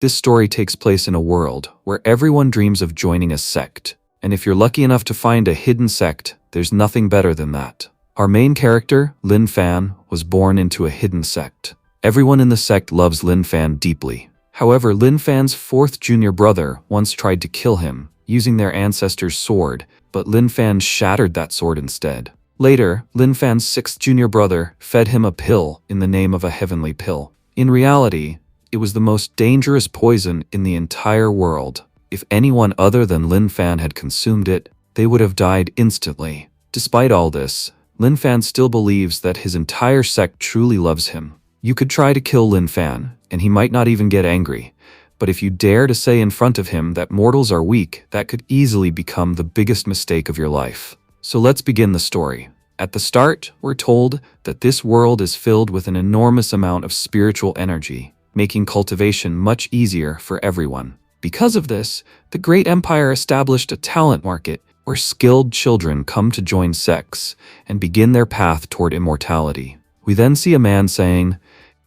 This story takes place in a world where everyone dreams of joining a sect, and if you're lucky enough to find a hidden sect, there's nothing better than that. Our main character, Linfan, was born into a hidden sect. Everyone in the sect loves Linfan deeply. However, Linfan's fourth junior brother once tried to kill him, using their ancestor's sword, but Linfan shattered that sword instead. Later, Linfan's sixth junior brother fed him a pill in the name of a heavenly pill. In reality, it was the most dangerous poison in the entire world. If anyone other than Linfan had consumed it, they would have died instantly. Despite all this, Linfan still believes that his entire sect truly loves him. You could try to kill Linfan, and he might not even get angry. But if you dare to say in front of him that mortals are weak, that could easily become the biggest mistake of your life. So let's begin the story. At the start, we're told that this world is filled with an enormous amount of spiritual energy, making cultivation much easier for everyone. Because of this, the great empire established a talent market where skilled children come to join sects and begin their path toward immortality. We then see a man saying,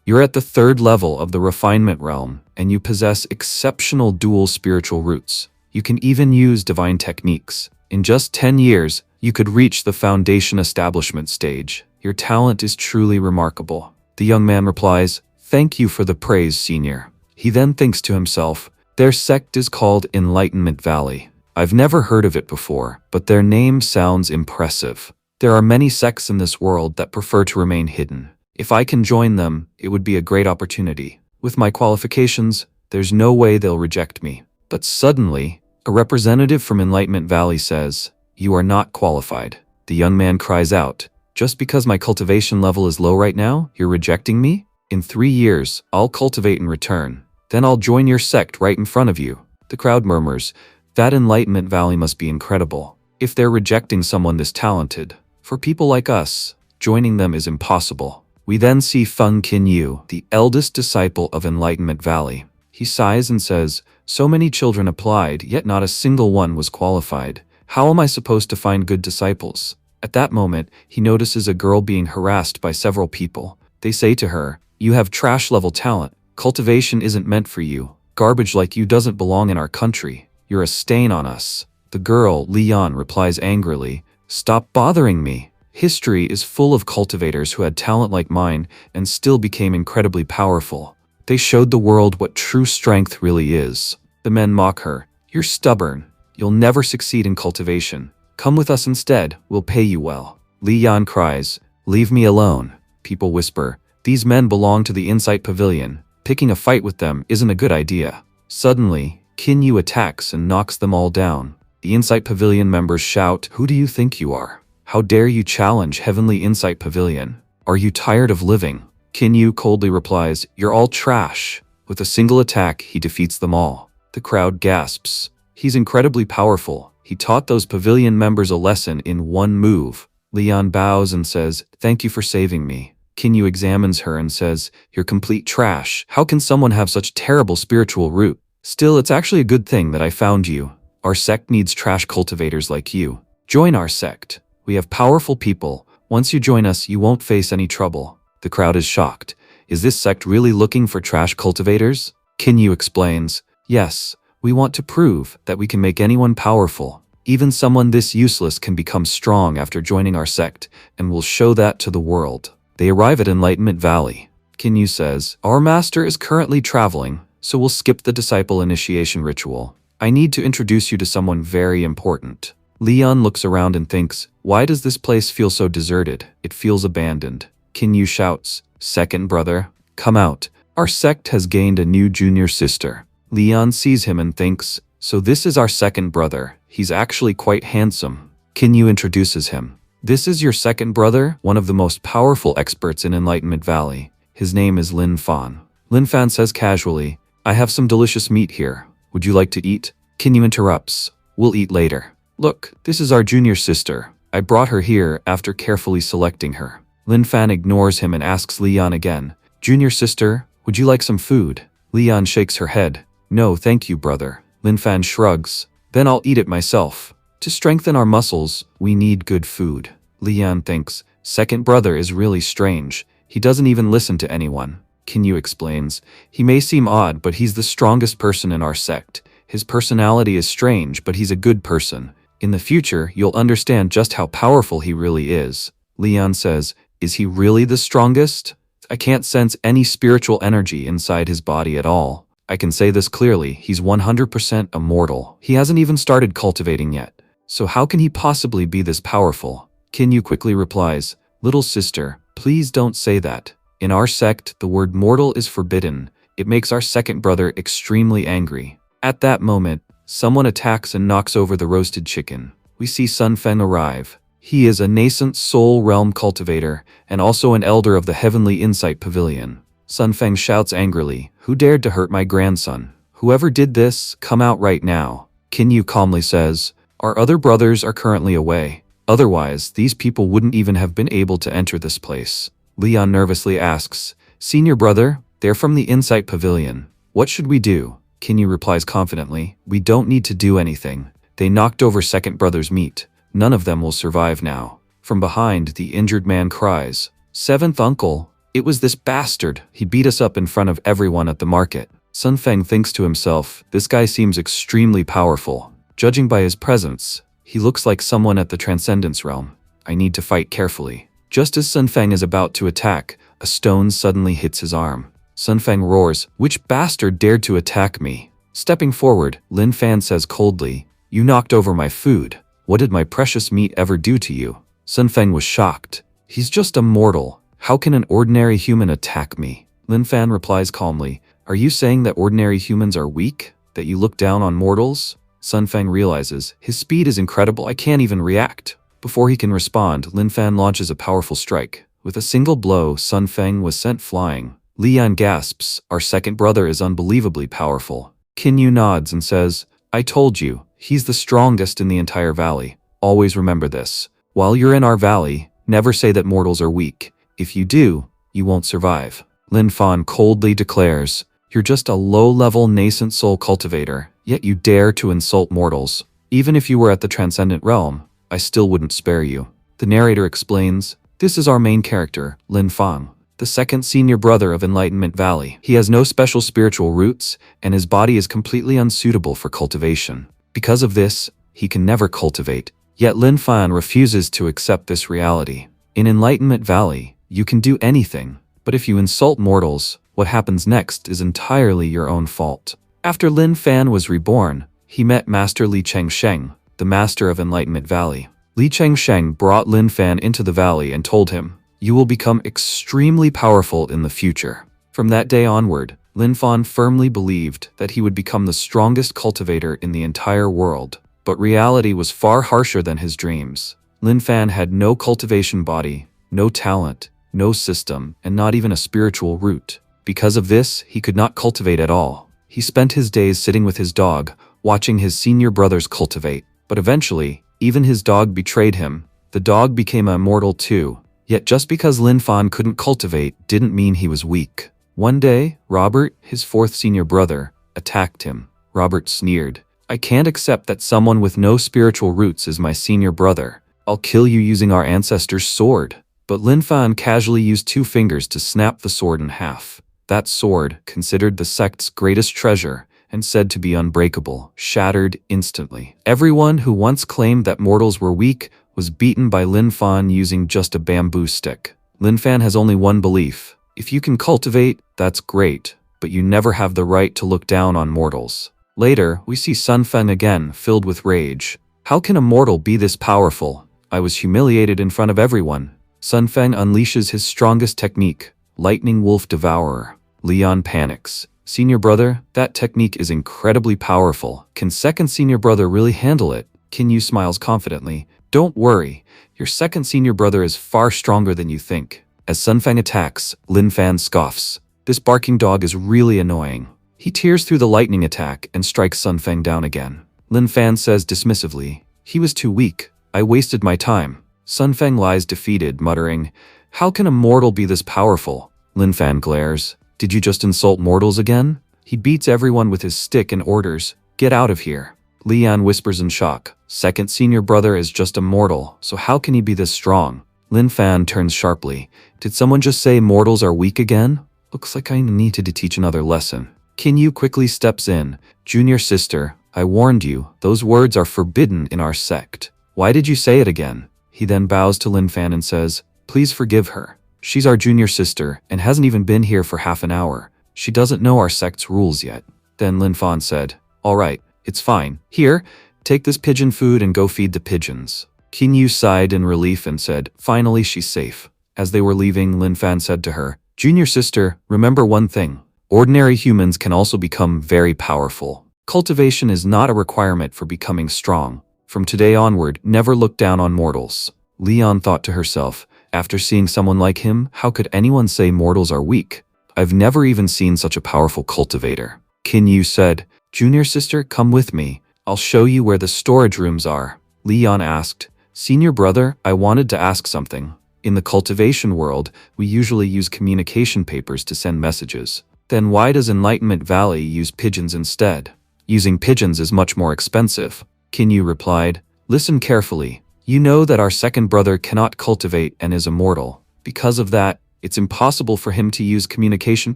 "You're at the third level of the refinement realm, and you possess exceptional dual spiritual roots. You can even use divine techniques. In just 10 years, you could reach the foundation establishment stage. Your talent is truly remarkable." The young man replies, "Thank you for the praise, senior." He then thinks to himself, "Their sect is called Enlightenment Valley. I've never heard of it before, but their name sounds impressive. There are many sects in this world that prefer to remain hidden. If I can join them, it would be a great opportunity. With my qualifications, there's no way they'll reject me." But suddenly, a representative from Enlightenment Valley says, "You are not qualified." The young man cries out, "Just because my cultivation level is low right now, you're rejecting me? In 3 years, I'll cultivate in return. Then I'll join your sect right in front of you." The crowd murmurs, "That Enlightenment Valley must be incredible. If they're rejecting someone this talented, for people like us, joining them is impossible." We then see Feng Qinyu, the eldest disciple of Enlightenment Valley. He sighs and says, "So many children applied, yet not a single one was qualified. How am I supposed to find good disciples?" At that moment, he notices a girl being harassed by several people. They say to her, "You have trash-level talent. Cultivation isn't meant for you. Garbage like you doesn't belong in our country. You're a stain on us." The girl, Lian, replies angrily, "Stop bothering me. History is full of cultivators who had talent like mine and still became incredibly powerful. They showed the world what true strength really is." The men mock her, "You're stubborn. You'll never succeed in cultivation. Come with us instead, we'll pay you well." Lian cries, "Leave me alone." People whisper, "These men belong to the Insight Pavilion. Picking a fight with them isn't a good idea." Suddenly, Qinyu attacks and knocks them all down. The Insight Pavilion members shout, "Who do you think you are? How dare you challenge Heavenly Insight Pavilion? Are you tired of living?" Qinyu coldly replies, "You're all trash." With a single attack, he defeats them all. The crowd gasps. He's incredibly powerful. He taught those pavilion members a lesson in one move. Lian bows and says, "Thank you for saving me." Qinyu examines her and says, "You're complete trash. How can someone have such terrible spiritual root? Still, it's actually a good thing that I found you. Our sect needs trash cultivators like you. Join our sect. We have powerful people. Once you join us, you won't face any trouble." The crowd is shocked. Is this sect really looking for trash cultivators? Qinyu explains, "Yes, we want to prove that we can make anyone powerful. Even someone this useless can become strong after joining our sect, and we'll show that to the world." They arrive at Enlightenment Valley. Qinyu says, "Our master is currently traveling, so we'll skip the disciple initiation ritual. I need to introduce you to someone very important." Lian looks around and thinks, "Why does this place feel so deserted? It feels abandoned." Qinyu shouts, "Second brother, come out. Our sect has gained a new junior sister." Lian sees him and thinks, "So this is our second brother. He's actually quite handsome." Qinyu introduces him. "This is your second brother, one of the most powerful experts in Enlightenment Valley. His name is Linfan." Linfan says casually, "I have some delicious meat here. Would you like to eat?" Qinyu interrupts, "We'll eat later. Look, this is our junior sister. I brought her here after carefully selecting her." Linfan ignores him and asks Lian again, "Junior sister, would you like some food?" Lian shakes her head. "No, thank you, brother." Linfan shrugs. "Then I'll eat it myself. To strengthen our muscles, we need good food." Lian thinks, "Second brother is really strange. He doesn't even listen to anyone." Kinyu explains. He may seem odd, but he's the strongest person in our sect. His personality is strange, but he's a good person. In the future, you'll understand just how powerful he really is. Leon says, is he really the strongest? I can't sense any spiritual energy inside his body at all. I can say this clearly, he's 100% immortal. He hasn't even started cultivating yet. So how can he possibly be this powerful? Kinyu quickly replies, little sister, please don't say that. In our sect, the word mortal is forbidden. It makes our second brother extremely angry. At that moment, someone attacks and knocks over the roasted chicken. We see Sun Feng arrive. He is a nascent soul realm cultivator and also an elder of the Heavenly Insight Pavilion. Sun Feng shouts angrily, who dared to hurt my grandson? Whoever did this, come out right now. Kinyu calmly says, our other brothers are currently away. Otherwise, these people wouldn't even have been able to enter this place. Leon nervously asks, senior brother, they're from the Insight Pavilion. What should we do? Kinyu replies confidently, we don't need to do anything. They knocked over second brother's meat. None of them will survive now. From behind, the injured man cries, seventh uncle, it was this bastard. He beat us up in front of everyone at the market. Sun Feng thinks to himself, this guy seems extremely powerful. Judging by his presence, he looks like someone at the Transcendence Realm. I need to fight carefully. Just as Sun Feng is about to attack, a stone suddenly hits his arm. Sun Feng roars, which bastard dared to attack me? Stepping forward, Linfan says coldly, you knocked over my food. What did my precious meat ever do to you? Sun Feng was shocked. He's just a mortal. How can an ordinary human attack me? Linfan replies calmly, are you saying that ordinary humans are weak? That you look down on mortals? Sun Feng realizes, his speed is incredible, I can't even react. Before he can respond, Linfan launches a powerful strike. With a single blow, Sun Feng was sent flying. Leon gasps, our second brother is unbelievably powerful. Kinyu nods and says, I told you, he's the strongest in the entire valley. Always remember this. While you're in our valley, never say that mortals are weak. If you do, you won't survive. Linfan coldly declares, you're just a low-level nascent soul cultivator, yet you dare to insult mortals. Even if you were at the Transcendent Realm, I still wouldn't spare you. The narrator explains, this is our main character, Linfan, the second senior brother of Enlightenment Valley. He has no special spiritual roots, and his body is completely unsuitable for cultivation. Because of this, he can never cultivate. Yet Linfan refuses to accept this reality. In Enlightenment Valley, you can do anything, but if you insult mortals, what happens next is entirely your own fault. After Linfan was reborn, he met Master Li Chengsheng, the master of Enlightenment Valley. Li Chengsheng brought Linfan into the valley and told him, you will become extremely powerful in the future. From that day onward, Linfan firmly believed that he would become the strongest cultivator in the entire world. But reality was far harsher than his dreams. Linfan had no cultivation body, no talent, no system, and not even a spiritual root. Because of this, he could not cultivate at all. He spent his days sitting with his dog, watching his senior brothers cultivate. But eventually, even his dog betrayed him. The dog became immortal too. Yet just because Linfan couldn't cultivate didn't mean he was weak. One day, Robert, his fourth senior brother, attacked him. Robert sneered, I can't accept that someone with no spiritual roots is my senior brother. I'll kill you using our ancestor's sword. But Linfan casually used 2 fingers to snap the sword in half. That sword, considered the sect's greatest treasure, and said to be unbreakable, shattered instantly. Everyone who once claimed that mortals were weak was beaten by Linfan using just a bamboo stick. Linfan has only one belief. If you can cultivate, that's great, but you never have the right to look down on mortals. Later, we see Sun Feng again, filled with rage. How can a mortal be this powerful? I was humiliated in front of everyone. Sun Feng unleashes his strongest technique, Lightning Wolf Devourer. Leon panics. Senior brother, that technique is incredibly powerful. Can second senior brother really handle it? Kinyu smiles confidently. Don't worry, your second senior brother is far stronger than you think. As Sun Feng attacks, Linfan scoffs. This barking dog is really annoying. He tears through the lightning attack and strikes Sun Feng down again. Linfan says dismissively, he was too weak. I wasted my time. Sun Feng lies defeated, muttering, how can a mortal be this powerful? Linfan glares, did you just insult mortals again? He beats everyone with his stick and orders, get out of here. Leon whispers in shock, second senior brother is just a mortal, so how can he be this strong? Linfan turns sharply, did someone just say mortals are weak again? Looks like I needed to teach another lesson. Kinyu quickly steps in. Junior sister, I warned you, those words are forbidden in our sect. Why did you say it again? He then bows to Linfan and says, please forgive her. She's our junior sister and hasn't even been here for half an hour. She doesn't know our sect's rules yet. Then Linfan said, all right, it's fine. Here, take this pigeon food and go feed the pigeons. Kinyu sighed in relief and said, finally she's safe. As they were leaving, Linfan said to her, junior sister, remember one thing. Ordinary humans can also become very powerful. Cultivation is not a requirement for becoming strong. From today onward, never look down on mortals. Leon thought to herself, after seeing someone like him, how could anyone say mortals are weak? I've never even seen such a powerful cultivator. Kinyu said, junior sister, come with me. I'll show you where the storage rooms are. Leon asked, senior brother, I wanted to ask something. In the cultivation world, we usually use communication papers to send messages. Then why does Enlightenment Valley use pigeons instead? Using pigeons is much more expensive. Kinyu replied, listen carefully. You know that our second brother cannot cultivate and is immortal. Because of that, it's impossible for him to use communication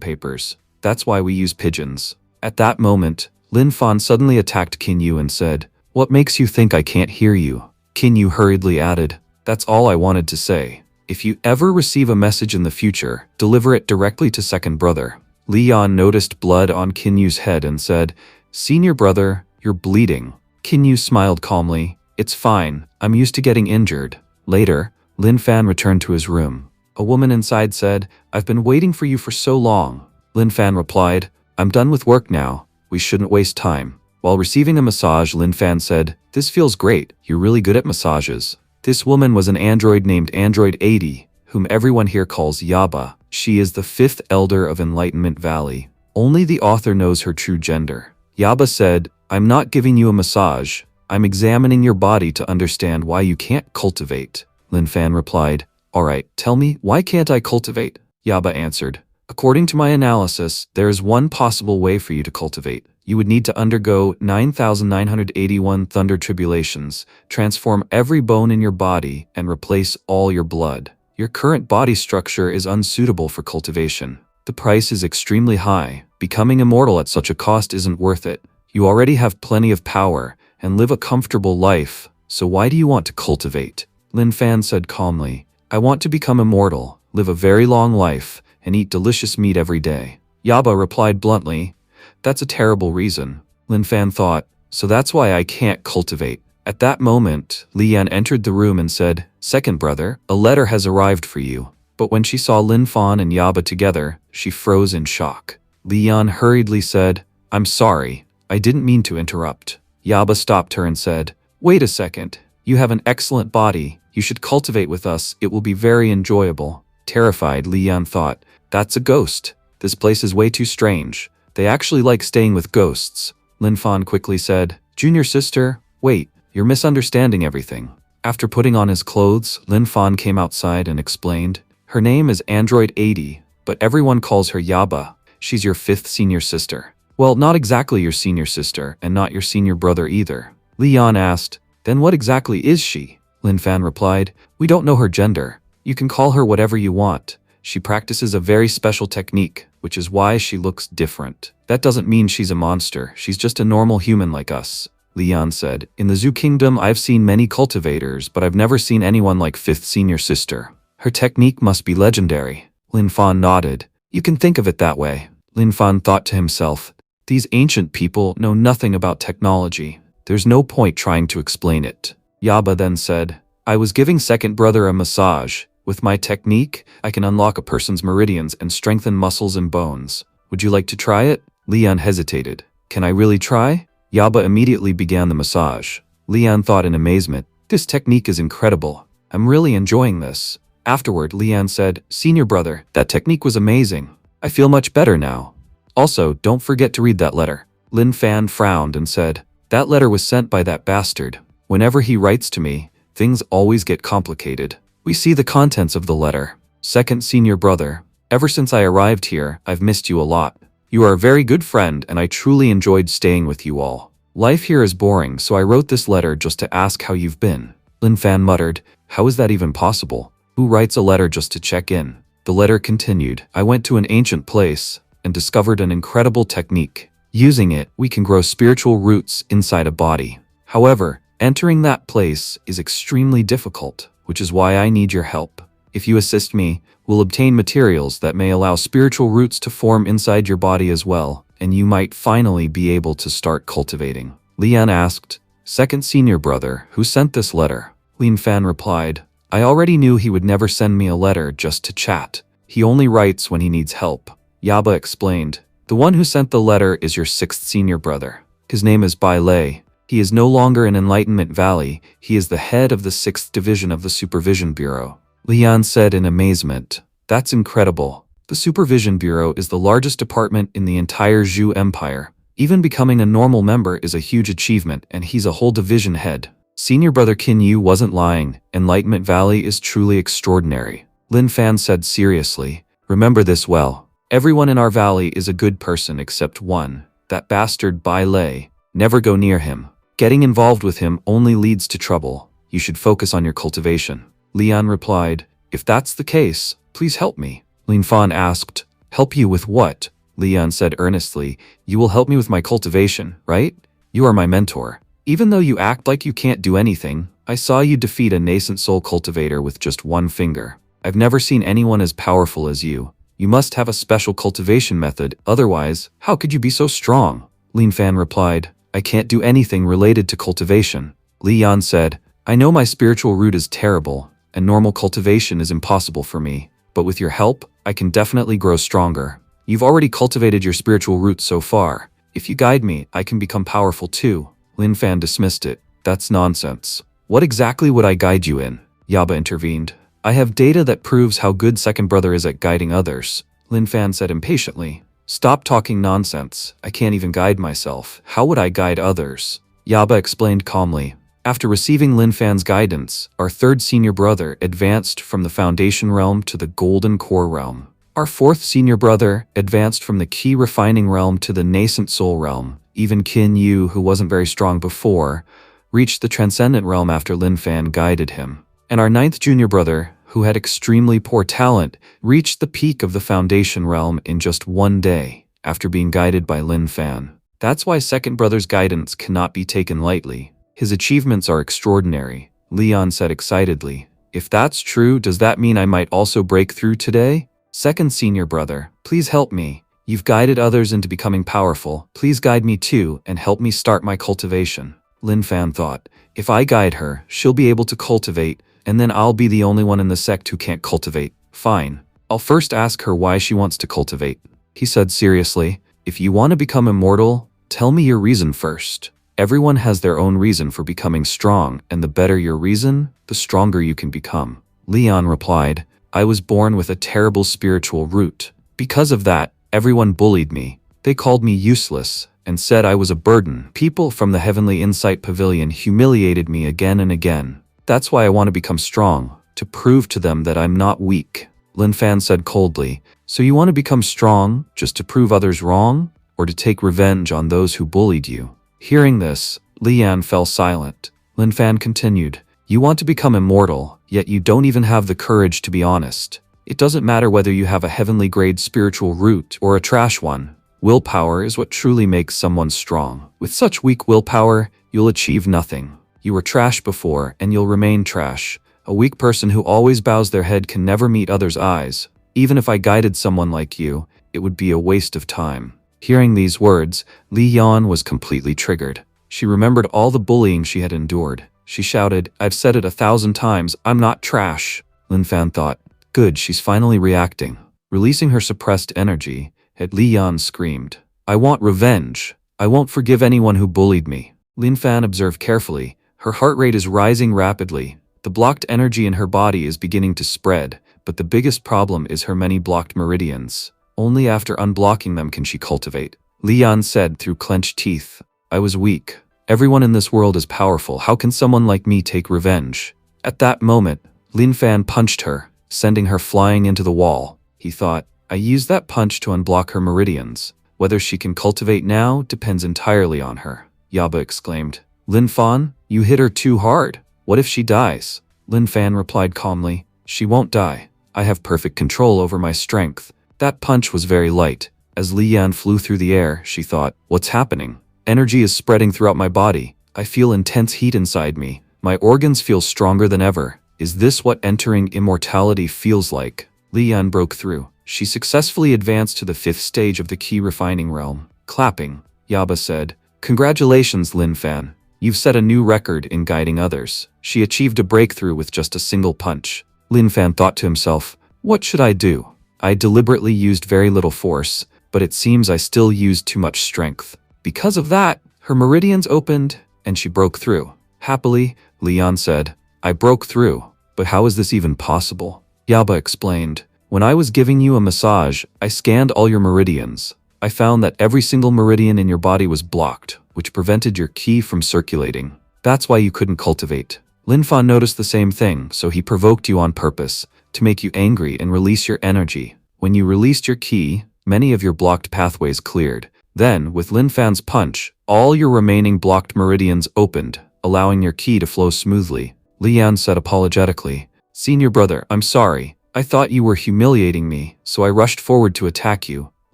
papers. That's why we use pigeons. At that moment, Linfan suddenly attacked Kinyu and said, what makes you think I can't hear you? Kinyu hurriedly added, that's all I wanted to say. If you ever receive a message in the future, deliver it directly to second brother. Leon noticed blood on Kinyu's head and said, senior brother, you're bleeding. Kinyu smiled calmly, it's fine, I'm used to getting injured. Later, Linfan returned to his room. A woman inside said, I've been waiting for you for so long. Linfan replied, I'm done with work now, we shouldn't waste time. While receiving a massage, Linfan said, this feels great, you're really good at massages. This woman was an android named Android 80, whom everyone here calls Yaba. She is the 5th elder of Enlightenment Valley. Only the author knows her true gender. Yaba said, I'm not giving you a massage, I'm examining your body to understand why you can't cultivate. Linfan replied, alright, tell me, why can't I cultivate? Yaba answered, according to my analysis, there is one possible way for you to cultivate. You would need to undergo 9,981 thunder tribulations, transform every bone in your body, and replace all your blood. Your current body structure is unsuitable for cultivation. The price is extremely high. Becoming immortal at such a cost isn't worth it. You already have plenty of power and live a comfortable life, so why do you want to cultivate? Linfan said calmly, I want to become immortal, live a very long life, and eat delicious meat every day. Yaba replied bluntly, that's a terrible reason. Linfan thought, so that's why I can't cultivate. At that moment, Lian entered the room and said, second brother, a letter has arrived for you. But when she saw Linfan and Yaba together, she froze in shock. Lian hurriedly said, I'm sorry, I didn't mean to interrupt. Yaba stopped her and said, wait a second, you have an excellent body, you should cultivate with us, it will be very enjoyable. Terrified, Lian thought, that's a ghost. This place is way too strange. They actually like staying with ghosts. Linfan quickly said, junior sister, wait, you're misunderstanding everything. After putting on his clothes, Linfan came outside and explained, her name is Android 80, but everyone calls her Yaba. She's your 5th senior sister. Well, not exactly your senior sister, and not your senior brother either. Leon asked, then what exactly is she? Linfan replied, we don't know her gender. You can call her whatever you want. She practices a very special technique, which is why she looks different. That doesn't mean she's a monster, she's just a normal human like us. Leon said, in the Zoo Kingdom I've seen many cultivators, but I've never seen anyone like 5th senior sister. Her technique must be legendary. Linfan nodded. You can think of it that way. Linfan thought to himself, these ancient people know nothing about technology. There's no point trying to explain it. Yaba then said, I was giving second brother a massage. With my technique, I can unlock a person's meridians and strengthen muscles and bones. Would you like to try it? Leon hesitated. Can I really try? Yaba immediately began the massage. Leon thought in amazement, this technique is incredible. I'm really enjoying this. Afterward, Leon said, senior brother, that technique was amazing. I feel much better now. Also, don't forget to read that letter. Linfan frowned and said, that letter was sent by that bastard. Whenever he writes to me, things always get complicated. We see the contents of the letter. Second senior brother, ever since I arrived here, I've missed you a lot. You are a very good friend and I truly enjoyed staying with you all. Life here is boring, so I wrote this letter just to ask how you've been. Linfan muttered, how is that even possible? Who writes a letter just to check in? The letter continued. I went to an ancient place and discovered an incredible technique. Using it, we can grow spiritual roots inside a body. However, entering that place is extremely difficult, which is why I need your help. If you assist me, we'll obtain materials that may allow spiritual roots to form inside your body as well, and you might finally be able to start cultivating. Lian asked, "Second senior brother, who sent this letter?" Linfan replied, "I already knew he would never send me a letter just to chat. He only writes when he needs help." Yaba explained, "The one who sent the letter is your sixth senior brother. His name is Bai Lei. He is no longer in Enlightenment Valley. He is the head of the 6th Division of the Supervision Bureau." Lian said in amazement, "That's incredible. The Supervision Bureau is the largest department in the entire Zhu Empire. Even becoming a normal member is a huge achievement, and he's a whole division head." Senior brother Qin Yu wasn't lying. Enlightenment Valley is truly extraordinary. Lin Fan said seriously, "Remember this well. Everyone in our valley is a good person except one, that bastard Bai Lei. Never go near him. Getting involved with him only leads to trouble. You should focus on your cultivation." Lian replied, "If that's the case, please help me." Lin Fan asked, "Help you with what?" Lian said earnestly, "You will help me with my cultivation, right? You are my mentor. Even though you act like you can't do anything, I saw you defeat a nascent soul cultivator with just one finger. I've never seen anyone as powerful as you. You must have a special cultivation method, otherwise, how could you be so strong?" Lin Fan replied, "I can't do anything related to cultivation." Li Yan said, "I know my spiritual root is terrible, and normal cultivation is impossible for me, but with your help, I can definitely grow stronger. You've already cultivated your spiritual root so far. If you guide me, I can become powerful too." Lin Fan dismissed it. "That's nonsense. What exactly would I guide you in?" Yaba intervened. "I have data that proves how good second brother is at guiding others." Lin Fan said impatiently, "Stop talking nonsense. I can't even guide myself. How would I guide others?" Yaba explained calmly. After receiving Lin Fan's guidance, our third senior brother advanced from the Foundation Realm to the Golden Core Realm. Our fourth senior brother advanced from the Key Refining Realm to the Nascent Soul Realm. Even Qin Yu, who wasn't very strong before, reached the Transcendent Realm after Lin Fan guided him. And our ninth junior brother, who had extremely poor talent, reached the peak of the Foundation Realm in just one day, after being guided by Lin Fan. That's why second brother's guidance cannot be taken lightly. His achievements are extraordinary, Leon said excitedly. "If that's true, does that mean I might also break through today? Second senior brother, please help me. You've guided others into becoming powerful. Please guide me too and help me start my cultivation." Lin Fan thought, "If I guide her, she'll be able to cultivate, and then I'll be the only one in the sect who can't cultivate. Fine. I'll first ask her why she wants to cultivate." He said seriously, "If you want to become immortal, tell me your reason first. Everyone has their own reason for becoming strong, and the better your reason, the stronger you can become." Leon replied, "I was born with a terrible spiritual root. Because of that, everyone bullied me. They called me useless and said I was a burden. People from the Heavenly Insight Pavilion humiliated me again and again. That's why I want to become strong, to prove to them that I'm not weak." Lin Fan said coldly, "So you want to become strong just to prove others wrong, or to take revenge on those who bullied you?" Hearing this, Lian fell silent. Lin Fan continued, "You want to become immortal, yet you don't even have the courage to be honest. It doesn't matter whether you have a heavenly grade spiritual root or a trash one. Willpower is what truly makes someone strong. With such weak willpower, you'll achieve nothing. You were trash before, and you'll remain trash. A weak person who always bows their head can never meet others' eyes. Even if I guided someone like you, it would be a waste of time." Hearing these words, Li Yan was completely triggered. She remembered all the bullying she had endured. She shouted, "I've said it 1,000 times, I'm not trash." Lin Fan thought, "Good, she's finally reacting." Releasing her suppressed energy, Li Yan screamed, "I want revenge. I won't forgive anyone who bullied me." Lin Fan observed carefully. Her heart rate is rising rapidly. The blocked energy in her body is beginning to spread, but the biggest problem is her many blocked meridians. Only after unblocking them can she cultivate. Lian said through clenched teeth, "I was weak. Everyone in this world is powerful. How can someone like me take revenge?" At that moment, Lin Fan punched her, sending her flying into the wall. He thought, "I used that punch to unblock her meridians. Whether she can cultivate now depends entirely on her." Yaba exclaimed, "Lin Fan, you hit her too hard. What if she dies?" Lin Fan replied calmly, "She won't die. I have perfect control over my strength. That punch was very light. As Li Yan flew through the air, she thought, what's happening? Energy is spreading throughout my body. I feel intense heat inside me. My organs feel stronger than ever. Is this what entering immortality feels like? Li Yan broke through. She successfully advanced to the 5th stage of the key refining realm. Clapping, Yaba said, congratulations, Linfan. You've set a new record in guiding others. She achieved a breakthrough with just a single punch. Linfan thought to himself, what should I do? I deliberately used very little force, but it seems I still used too much strength. Because of that, her meridians opened, and she broke through. Happily, Li Yan said, I broke through, but how is this even possible? Yaba explained, when I was giving you a massage, I scanned all your meridians. I found that every single meridian in your body was blocked, which prevented your ki from circulating. That's why you couldn't cultivate. Linfan noticed the same thing, so he provoked you on purpose, to make you angry and release your energy. When you released your ki, many of your blocked pathways cleared. Then, with Linfan's punch, all your remaining blocked meridians opened, allowing your ki to flow smoothly. Li Yan said apologetically, Senior brother, I'm sorry. I thought you were humiliating me, so I rushed forward to attack you.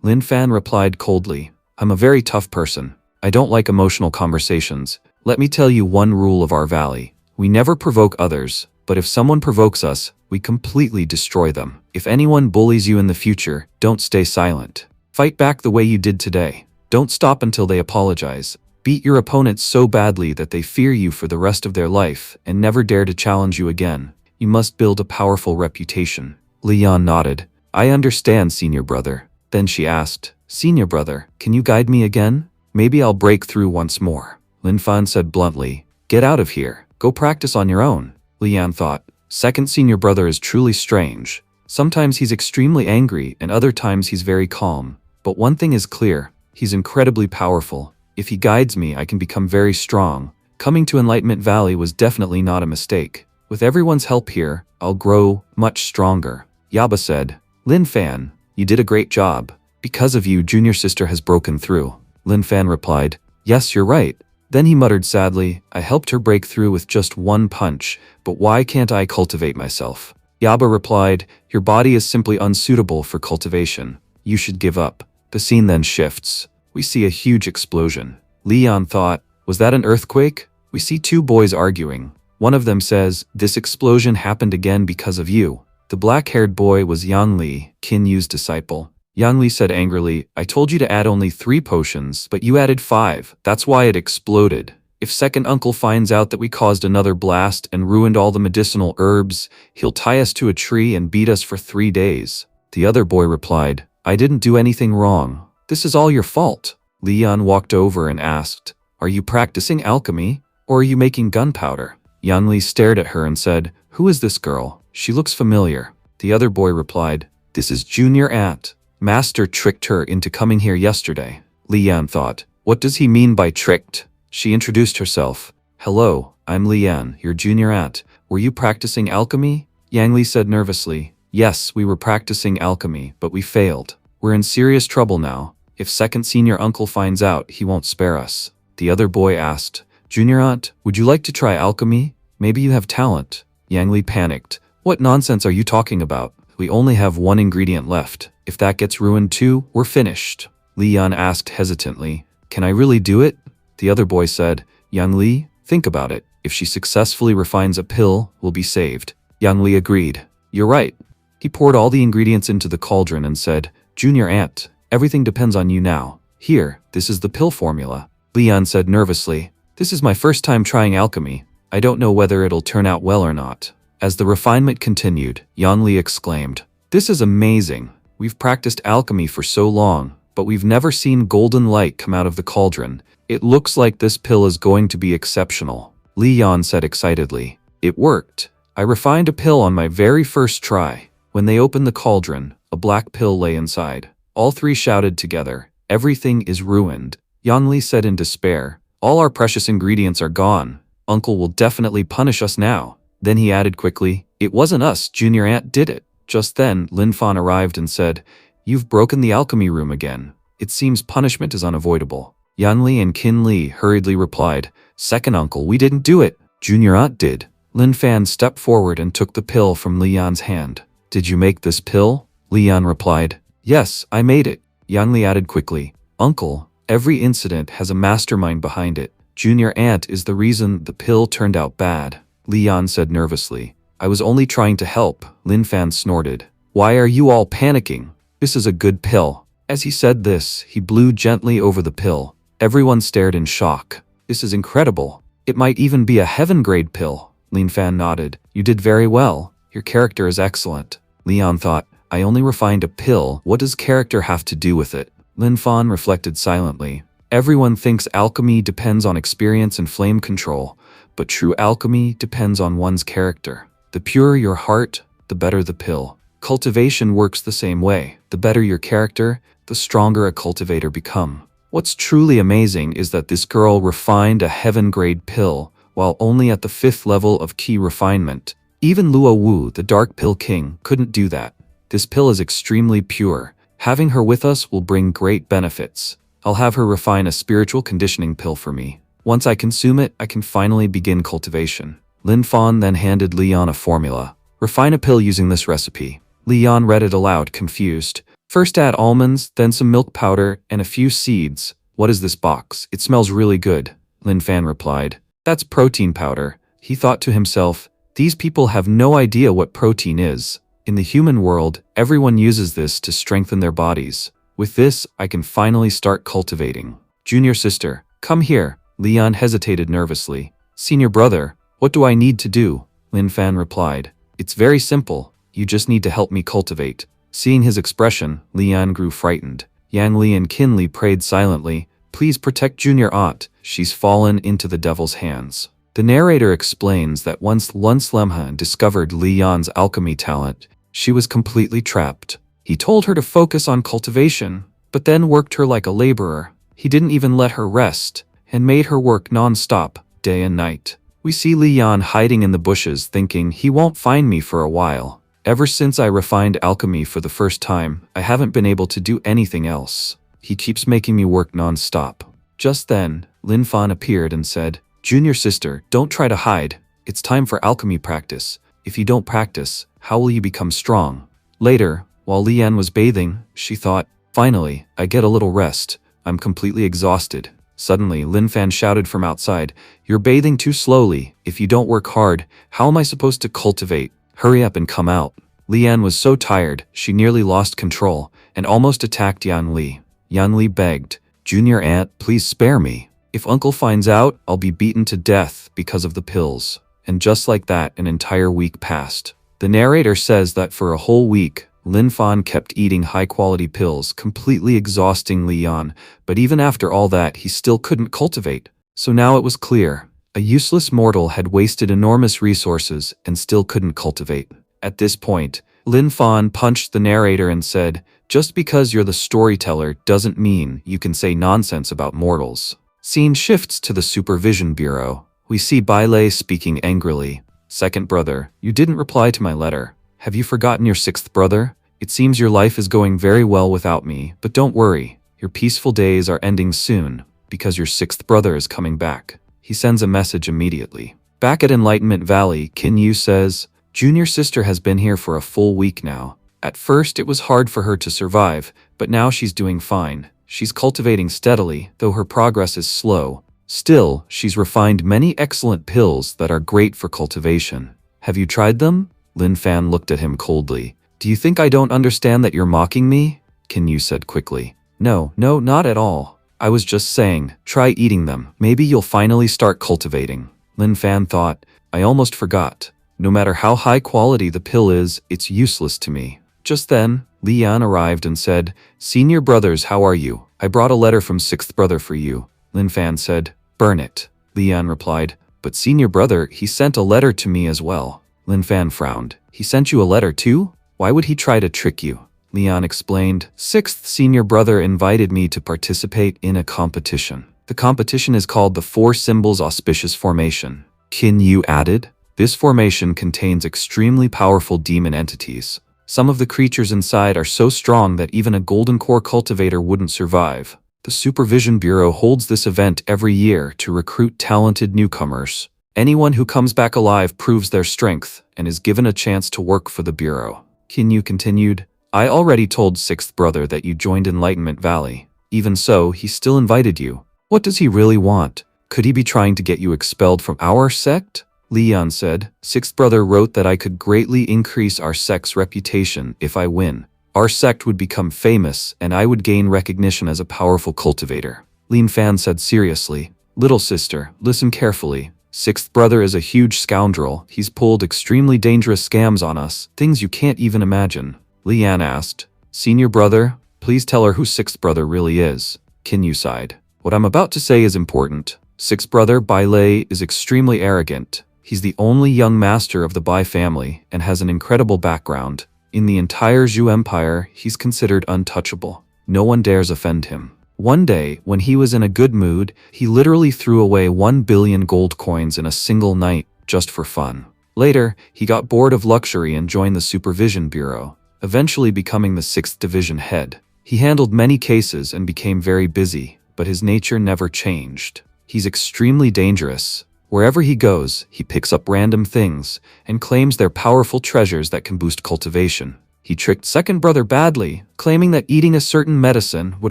Linfan replied coldly, I'm a very tough person. I don't like emotional conversations. Let me tell you one rule of our valley. We never provoke others, but if someone provokes us, we completely destroy them. If anyone bullies you in the future, don't stay silent. Fight back the way you did today. Don't stop until they apologize. Beat your opponents so badly that they fear you for the rest of their life and never dare to challenge you again. You must build a powerful reputation. Li Yan nodded. I understand, senior brother. Then she asked, Senior brother, can you guide me again? Maybe I'll break through once more. Linfan said bluntly, Get out of here. Go practice on your own. Li Yan thought, Second senior brother is truly strange. Sometimes he's extremely angry and other times he's very calm. But one thing is clear, he's incredibly powerful. If he guides me, I can become very strong. Coming to Enlightenment Valley was definitely not a mistake. With everyone's help here, I'll grow much stronger. Yaba said, Linfan, you did a great job. Because of you, junior sister has broken through. Linfan replied, Yes, you're right. Then he muttered sadly, I helped her break through with just one punch, but why can't I cultivate myself? Yaba replied, Your body is simply unsuitable for cultivation. You should give up. The scene then shifts. We see a huge explosion. Li Yan thought, was that an earthquake? We see two boys arguing. One of them says, this explosion happened again because of you. The black-haired boy was Yang Li, Qin Yu's disciple. Yang Li said angrily, I told you to add only 3 potions, but you added 5. That's why it exploded. If second uncle finds out that we caused another blast and ruined all the medicinal herbs, he'll tie us to a tree and beat us for 3 days. The other boy replied, I didn't do anything wrong. This is all your fault. Li Yan walked over and asked, Are you practicing alchemy, or are you making gunpowder? Yang Li stared at her and said, Who is this girl? She looks familiar. The other boy replied, This is Junior Aunt. Master tricked her into coming here yesterday. Li Yan thought, what does he mean by tricked? She introduced herself. Hello, I'm Li Yan, your junior aunt. Were you practicing alchemy? Yang Li said nervously, Yes, we were practicing alchemy, but we failed. We're in serious trouble now. If second senior uncle finds out, he won't spare us. The other boy asked, Junior aunt, would you like to try alchemy? Maybe you have talent. Yang Li panicked. What nonsense are you talking about? We only have 1 ingredient left. If that gets ruined too, we're finished. Li Yan asked hesitantly, Can I really do it? The other boy said, Yang Li, think about it. If she successfully refines a pill, we'll be saved. Yang Li agreed. You're right. He poured all the ingredients into the cauldron and said, Junior aunt, everything depends on you now. Here, this is the pill formula. Li Yan said nervously, This is my first time trying alchemy. I don't know whether it'll turn out well or not. As the refinement continued, Yang Li exclaimed, This is amazing. We've practiced alchemy for so long, but we've never seen golden light come out of the cauldron. It looks like this pill is going to be exceptional. Li Yan said excitedly, It worked. I refined a pill on my very first try. When they opened the cauldron, a black pill lay inside. All 3 shouted together, Everything is ruined. Yang Li said in despair, All our precious ingredients are gone. Uncle will definitely punish us now. Then he added quickly, It wasn't us, Junior Aunt did it. Just then, Linfan arrived and said, You've broken the alchemy room again. It seems punishment is unavoidable. Yang Li and Qin Li hurriedly replied, Second uncle, we didn't do it. Junior Aunt did. Linfan stepped forward and took the pill from Li Yan's hand. Did you make this pill? Leon replied. Yes, I made it. Yanli added quickly. Uncle, every incident has a mastermind behind it. Junior Aunt is the reason the pill turned out bad, Leon said nervously. I was only trying to help, Linfan snorted. Why are you all panicking? This is a good pill. As he said this, he blew gently over the pill. Everyone stared in shock. This is incredible. It might even be a heaven-grade pill. Linfan nodded. You did very well. Your character is excellent. Leon thought, I only refined a pill. What does character have to do with it? Linfan reflected silently. Everyone thinks alchemy depends on experience and flame control, but true alchemy depends on one's character. The purer your heart, the better the pill. Cultivation works the same way. The better your character, the stronger a cultivator become. What's truly amazing is that this girl refined a heaven-grade pill while only at the 5th level of key refinement. Even Luo Wu, the Dark Pill King, couldn't do that. This pill is extremely pure. Having her with us will bring great benefits. I'll have her refine a spiritual conditioning pill for me. Once I consume it, I can finally begin cultivation. Linfan then handed Leon a formula. Refine a pill using this recipe. Leon read it aloud, confused. First add almonds, then some milk powder, and a few seeds. What is this box? It smells really good, Linfan replied. That's protein powder. He thought to himself, these people have no idea what protein is. In the human world, everyone uses this to strengthen their bodies. With this, I can finally start cultivating. Junior sister, come here. Leon hesitated nervously. Senior brother, what do I need to do? Linfan replied. It's very simple. You just need to help me cultivate. Seeing his expression, Leon grew frightened. Yang Li and Qin Li prayed silently. Please protect Junior Aunt. She's fallen into the devil's hands. The narrator explains that once Lun Slemha discovered Leon's alchemy talent, she was completely trapped. He told her to focus on cultivation, but then worked her like a laborer. He didn't even let her rest, and made her work non-stop, day and night. We see Leon hiding in the bushes thinking he won't find me for a while. Ever since I refined alchemy for the first time, I haven't been able to do anything else. He keeps making me work non-stop. Just then, Linfan appeared and said, Junior sister, don't try to hide. It's time for alchemy practice. If you don't practice, how will you become strong? Later, while Leon was bathing, she thought, finally, I get a little rest. I'm completely exhausted. Suddenly, Linfan shouted from outside, You're bathing too slowly. If you don't work hard, how am I supposed to cultivate? Hurry up and come out. Leon was so tired, she nearly lost control, and almost attacked Yan Li. Yan Li begged, Junior Aunt, please spare me. If Uncle finds out, I'll be beaten to death because of the pills. And just like that, an entire week passed. The narrator says that for a whole week, Linfan kept eating high-quality pills, completely exhausting Leon, but even after all that, he still couldn't cultivate. So now it was clear. A useless mortal had wasted enormous resources and still couldn't cultivate. At this point, Linfan punched the narrator and said, Just because you're the storyteller doesn't mean you can say nonsense about mortals. Scene shifts to the Supervision Bureau. We see Bailey speaking angrily. Second brother, you didn't reply to my letter. Have you forgotten your 6th brother? It seems your life is going very well without me, but don't worry. Your peaceful days are ending soon, because your 6th brother is coming back. He sends a message immediately. Back at Enlightenment Valley, Qin Yu says, Junior sister has been here for a full week now. At first, it was hard for her to survive, but now she's doing fine. She's cultivating steadily, though her progress is slow. Still, she's refined many excellent pills that are great for cultivation. Have you tried them? Linfan looked at him coldly. Do you think I don't understand that you're mocking me? Qin Yu said quickly. No, not at all. I was just saying, try eating them. Maybe you'll finally start cultivating. Linfan thought, I almost forgot. No matter how high quality the pill is, it's useless to me. Just then, Leon arrived and said, Senior brothers, how are you? I brought a letter from 6th brother for you. Linfan said, Burn it. Leon replied, But senior brother, he sent a letter to me as well. Linfan frowned. He sent you a letter too? Why would he try to trick you? Leon explained, 6th senior brother invited me to participate in a competition. The competition is called the 4 Symbols Auspicious Formation. Qin Yu added, This formation contains extremely powerful demon entities. Some of the creatures inside are so strong that even a golden core cultivator wouldn't survive. The Supervision Bureau holds this event every year to recruit talented newcomers. Anyone who comes back alive proves their strength and is given a chance to work for the Bureau. Kinyu continued. I already told sixth brother that you joined Enlightenment Valley. Even so, he still invited you. What does he really want? Could he be trying to get you expelled from our sect? Leon said. Sixth brother wrote that I could greatly increase our sect's reputation if I win. Our sect would become famous, and I would gain recognition as a powerful cultivator. Linfan said seriously. Little sister, listen carefully. Sixth brother is a huge scoundrel. He's pulled extremely dangerous scams on us, things you can't even imagine. Lian asked. Senior brother, please tell her who sixth brother really is. Kinyu sighed. What I'm about to say is important. Sixth brother, Bai Lei, is extremely arrogant. He's the only young master of the Bai family and has an incredible background. In the entire Zhou Empire, he's considered untouchable. No one dares offend him. One day, when he was in a good mood, he literally threw away 1 billion gold coins in a single night, just for fun. Later, he got bored of luxury and joined the Supervision Bureau, eventually becoming the 6th Division head. He handled many cases and became very busy, but his nature never changed. He's extremely dangerous. Wherever he goes, he picks up random things and claims they're powerful treasures that can boost cultivation. He tricked second brother badly, claiming that eating a certain medicine would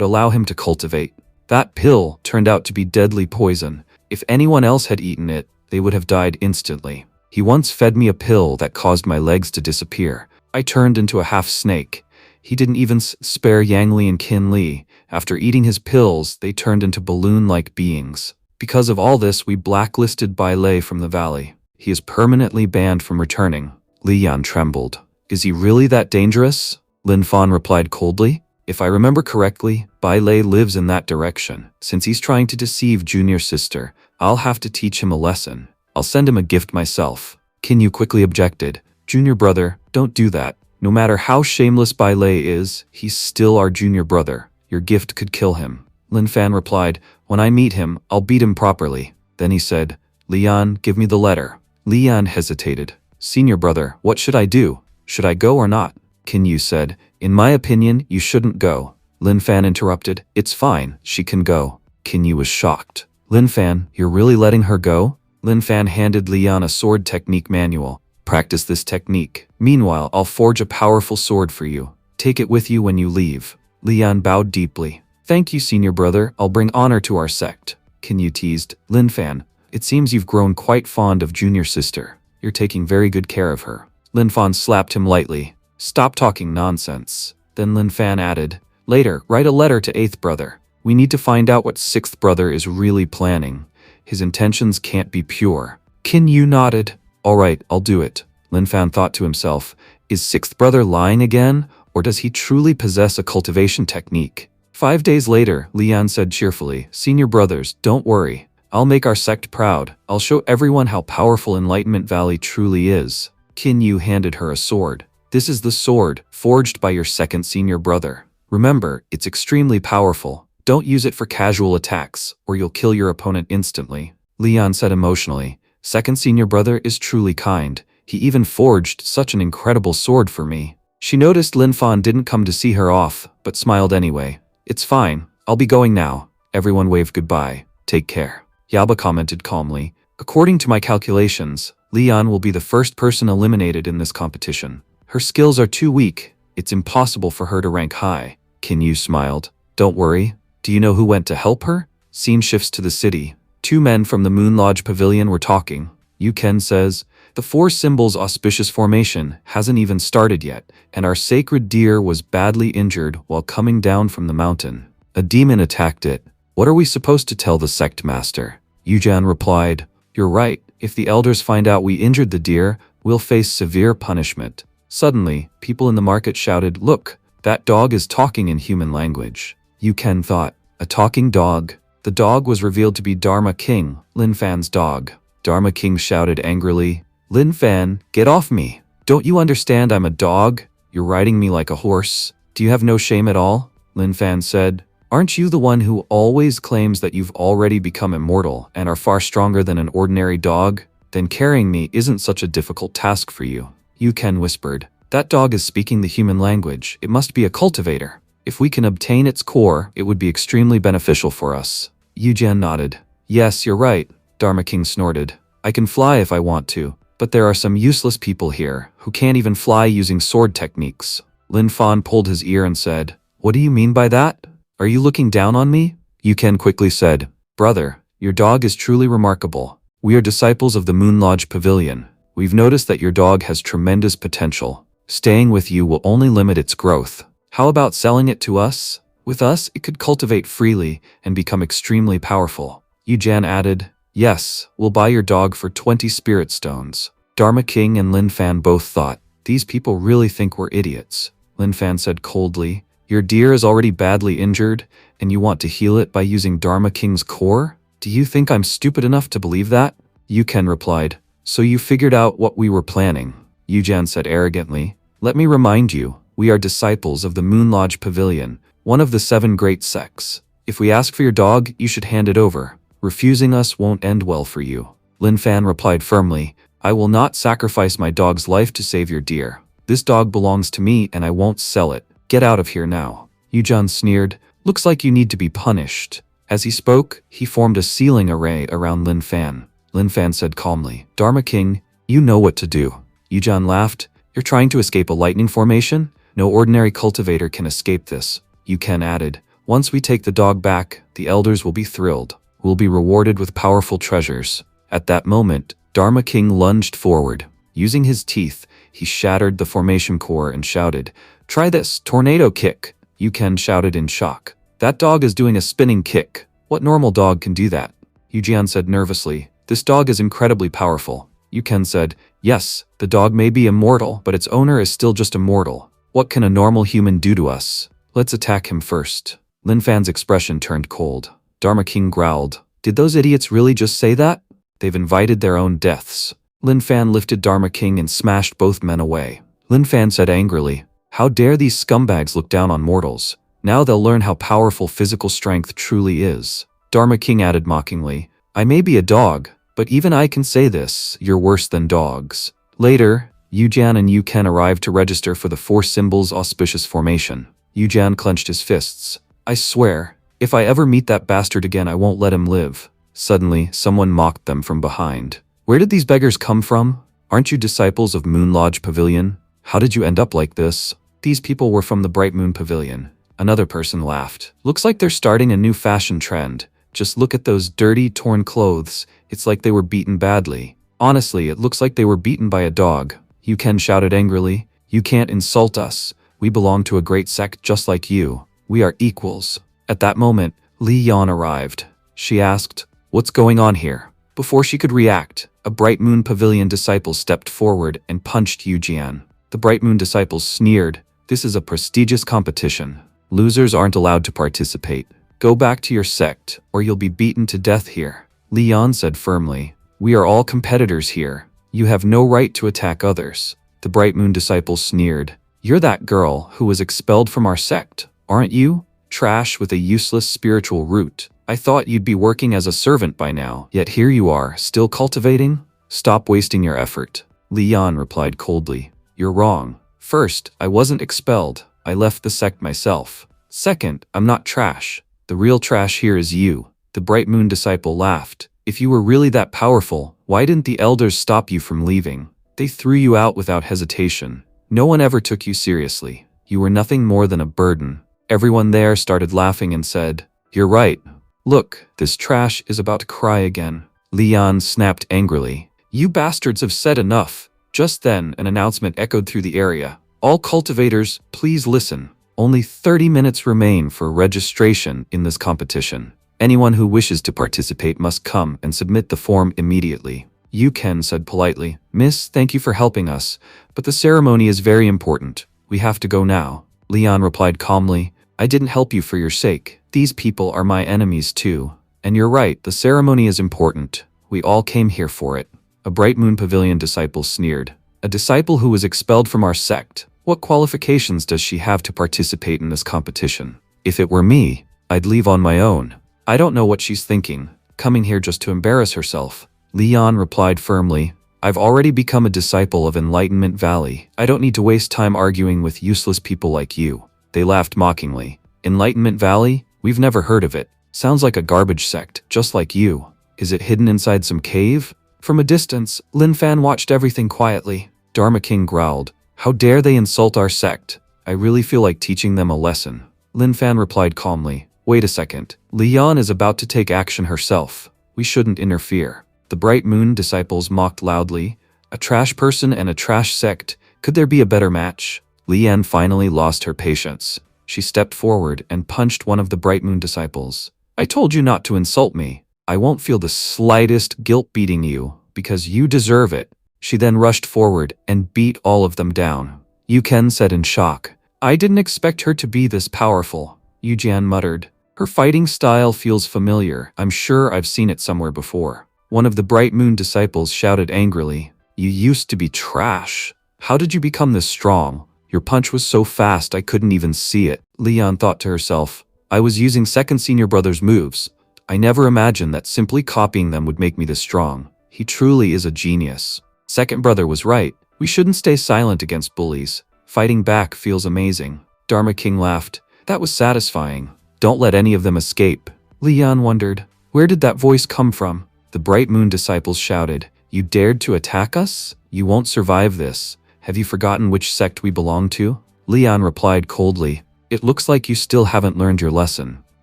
allow him to cultivate. That pill turned out to be deadly poison. If anyone else had eaten it, they would have died instantly. He once fed me a pill that caused my legs to disappear. I turned into a half-snake. He didn't even spare Yang Li and Qin Li. After eating his pills, they turned into balloon-like beings. Because of all this, we blacklisted Bai Lei from the valley. He is permanently banned from returning. Li Yan trembled. Is he really that dangerous? Linfan replied coldly. If I remember correctly, Bai Lei lives in that direction. Since he's trying to deceive junior sister, I'll have to teach him a lesson. I'll send him a gift myself. Kinyu quickly objected. Junior brother, don't do that. No matter how shameless Bai Lei is, he's still our junior brother. Your gift could kill him. Linfan replied, when I meet him, I'll beat him properly. Then he said, Lian, give me the letter. Lian hesitated. Senior brother, what should I do? Should I go or not? Kinyu said, in my opinion, you shouldn't go. Linfan interrupted, it's fine, she can go. Kinyu was shocked. Linfan, you're really letting her go? Linfan handed Lian a sword technique manual. Practice this technique. Meanwhile, I'll forge a powerful sword for you. Take it with you when you leave. Lian bowed deeply. Thank you, senior brother, I'll bring honor to our sect. Kinyu teased. Linfan, it seems you've grown quite fond of junior sister. You're taking very good care of her. Linfan slapped him lightly. Stop talking nonsense. Then Linfan added, later, write a letter to 8th brother. We need to find out what 6th brother is really planning. His intentions can't be pure. Kinyu nodded. Alright, I'll do it. Linfan thought to himself, is 6th brother lying again, or does he truly possess a cultivation technique? 5 days later, Lian said cheerfully, Senior brothers, don't worry. I'll make our sect proud. I'll show everyone how powerful Enlightenment Valley truly is. Kinyu handed her a sword. This is the sword, forged by your second senior brother. Remember, it's extremely powerful. Don't use it for casual attacks, or you'll kill your opponent instantly. Lian said emotionally, second senior brother is truly kind. He even forged such an incredible sword for me. She noticed Linfan didn't come to see her off, but smiled anyway. It's fine, I'll be going now. Everyone waved goodbye. Take care. Yaba commented calmly. According to my calculations, Lian will be the first person eliminated in this competition. Her skills are too weak. It's impossible for her to rank high. Kinyu smiled. Don't worry. Do you know who went to help her? Scene shifts to the city. 2 men from the Moon Lodge Pavilion were talking. Yuken says, the 4 symbols auspicious formation hasn't even started yet, and our sacred deer was badly injured while coming down from the mountain. A demon attacked it. What are we supposed to tell the sect master? Yujan replied, you're right. If the elders find out we injured the deer, we'll face severe punishment. Suddenly, people in the market shouted, look, that dog is talking in human language. Yuken thought, a talking dog? The dog was revealed to be Dharma King, Linfan's dog. Dharma King shouted angrily, Linfan, get off me. Don't you understand I'm a dog? You're riding me like a horse. Do you have no shame at all? Linfan said, aren't you the one who always claims that you've already become immortal and are far stronger than an ordinary dog? Then carrying me isn't such a difficult task for you. Yuken whispered, that dog is speaking the human language. It must be a cultivator. If we can obtain its core, it would be extremely beneficial for us. Yujian nodded. Yes, you're right. Dharma King snorted. I can fly if I want to, But there are some useless people here who can't even fly using sword techniques. Linfan pulled his ear and said, "What do you mean by that? Are you looking down on me?" Yuken quickly said, "Brother, your dog is truly remarkable. We are disciples of the Moon Lodge Pavilion. We've noticed that your dog has tremendous potential. Staying with you will only limit its growth. How about selling it to us? With us, it could cultivate freely and become extremely powerful." Yujan added, "Yes, we'll buy your dog for 20 spirit stones." Dharma King and Linfan both thought, "These people really think we're idiots." Linfan said coldly, "Your deer is already badly injured, and you want to heal it by using Dharma King's core? Do you think I'm stupid enough to believe that?" Yuken replied, "So you figured out what we were planning." Yujan said arrogantly, "Let me remind you, we are disciples of the Moon Lodge Pavilion, one of the 7 great sects. If we ask for your dog, you should hand it over. Refusing us won't end well for you." Linfan replied firmly, "I will not sacrifice my dog's life to save your deer. This dog belongs to me and I won't sell it. Get out of here now." Yujan sneered, "Looks like you need to be punished." As he spoke, he formed a sealing array around Linfan. Linfan said calmly, "Dharma King, you know what to do." Yujan laughed, "You're trying to escape a lightning formation? No ordinary cultivator can escape this." Yuken added, "Once we take the dog back, the elders will be thrilled. We'll be rewarded with powerful treasures." At that moment, Dharma King lunged forward. Using his teeth, he shattered the formation core and shouted, "Try this, tornado kick." Yuken shouted in shock, "That dog is doing a spinning kick. What normal dog can do that?" Yujian said nervously, "This dog is incredibly powerful." Yuken said, "Yes, the dog may be immortal, but its owner is still just a mortal. What can a normal human do to us? Let's attack him first." Linfan's expression turned cold. Dharma King growled, "Did those idiots really just say that? They've invited their own deaths." Linfan lifted Dharma King and smashed both men away. Linfan said angrily, "How dare these scumbags look down on mortals? Now they'll learn how powerful physical strength truly is." Dharma King added mockingly, "I may be a dog, but even I can say this, you're worse than dogs." Later, Yujan and Yuken arrived to register for the 4 symbols auspicious formation. Yujan clenched his fists. "I swear, if I ever meet that bastard again, I won't let him live." Suddenly, someone mocked them from behind. "Where did these beggars come from? Aren't you disciples of Moon Lodge Pavilion? How did you end up like this?" "These people were from the Bright Moon Pavilion." Another person laughed. "Looks like they're starting a new fashion trend. Just look at those dirty, torn clothes. It's like they were beaten badly. Honestly, it looks like they were beaten by a dog." Yuken shouted angrily, "You can't insult us. We belong to a great sect just like you. We are equals." At that moment, Li Yan arrived. She asked, "What's going on here?" Before she could react, a Bright Moon Pavilion disciple stepped forward and punched Yujian. The Bright Moon disciples sneered, "This is a prestigious competition. Losers aren't allowed to participate. Go back to your sect, or you'll be beaten to death here." Li Yan said firmly, "We are all competitors here. You have no right to attack others." The Bright Moon disciples sneered, "You're that girl who was expelled from our sect, aren't you? Trash with a useless spiritual root. I thought you'd be working as a servant by now, yet here you are, still cultivating? Stop wasting your effort." Li Yan replied coldly, "You're wrong. First, I wasn't expelled. I left the sect myself. Second, I'm not trash. The real trash here is you." The Bright Moon disciple laughed. "If you were really that powerful, why didn't the elders stop you from leaving? They threw you out without hesitation. No one ever took you seriously. You were nothing more than a burden." Everyone there started laughing and said, "You're right. Look, this trash is about to cry again." Li Yan snapped angrily, "You bastards have said enough." Just then, an announcement echoed through the area. "All cultivators, please listen. Only 30 minutes remain for registration in this competition. Anyone who wishes to participate must come and submit the form immediately." Yuken said politely, "Miss, thank you for helping us, but the ceremony is very important. We have to go now." Li Yan replied calmly, "I didn't help you for your sake. These people are my enemies too. And you're right, the ceremony is important. We all came here for it." A Bright Moon Pavilion disciple sneered, "A disciple who was expelled from our sect. What qualifications does she have to participate in this competition? If it were me, I'd leave on my own. I don't know what she's thinking, coming here just to embarrass herself." Li Yan replied firmly, "I've already become a disciple of Enlightenment Valley. I don't need to waste time arguing with useless people like you." They laughed mockingly. "Enlightenment Valley? We've never heard of it. Sounds like a garbage sect, just like you. Is it hidden inside some cave?" From a distance, Linfan watched everything quietly. Dharma King growled, "How dare they insult our sect? I really feel like teaching them a lesson." Linfan replied calmly, "Wait a second. Lian is about to take action herself. We shouldn't interfere." The Bright Moon disciples mocked loudly. A trash person and a trash sect. Could there be a better match? Lian finally lost her patience. She stepped forward and punched one of the Bright Moon disciples. "I told you not to insult me. I won't feel the slightest guilt beating you, because you deserve it." She then rushed forward and beat all of them down. Yuken said in shock, "I didn't expect her to be this powerful." Yujian muttered, "Her fighting style feels familiar. I'm sure I've seen it somewhere before." One of the Bright Moon disciples shouted angrily, "You used to be trash. How did you become this strong? Your punch was so fast I couldn't even see it." Lian thought to herself, "I was using second senior brother's moves. I never imagined that simply copying them would make me this strong. He truly is a genius." Second brother was right. We shouldn't stay silent against bullies. Fighting back feels amazing. Dharma King laughed. That was satisfying. Don't let any of them escape. Lian wondered, where did that voice come from? The Bright Moon disciples shouted, "You dared to attack us? You won't survive this. Have you forgotten which sect we belong to?" Lian replied coldly, "It looks like you still haven't learned your lesson.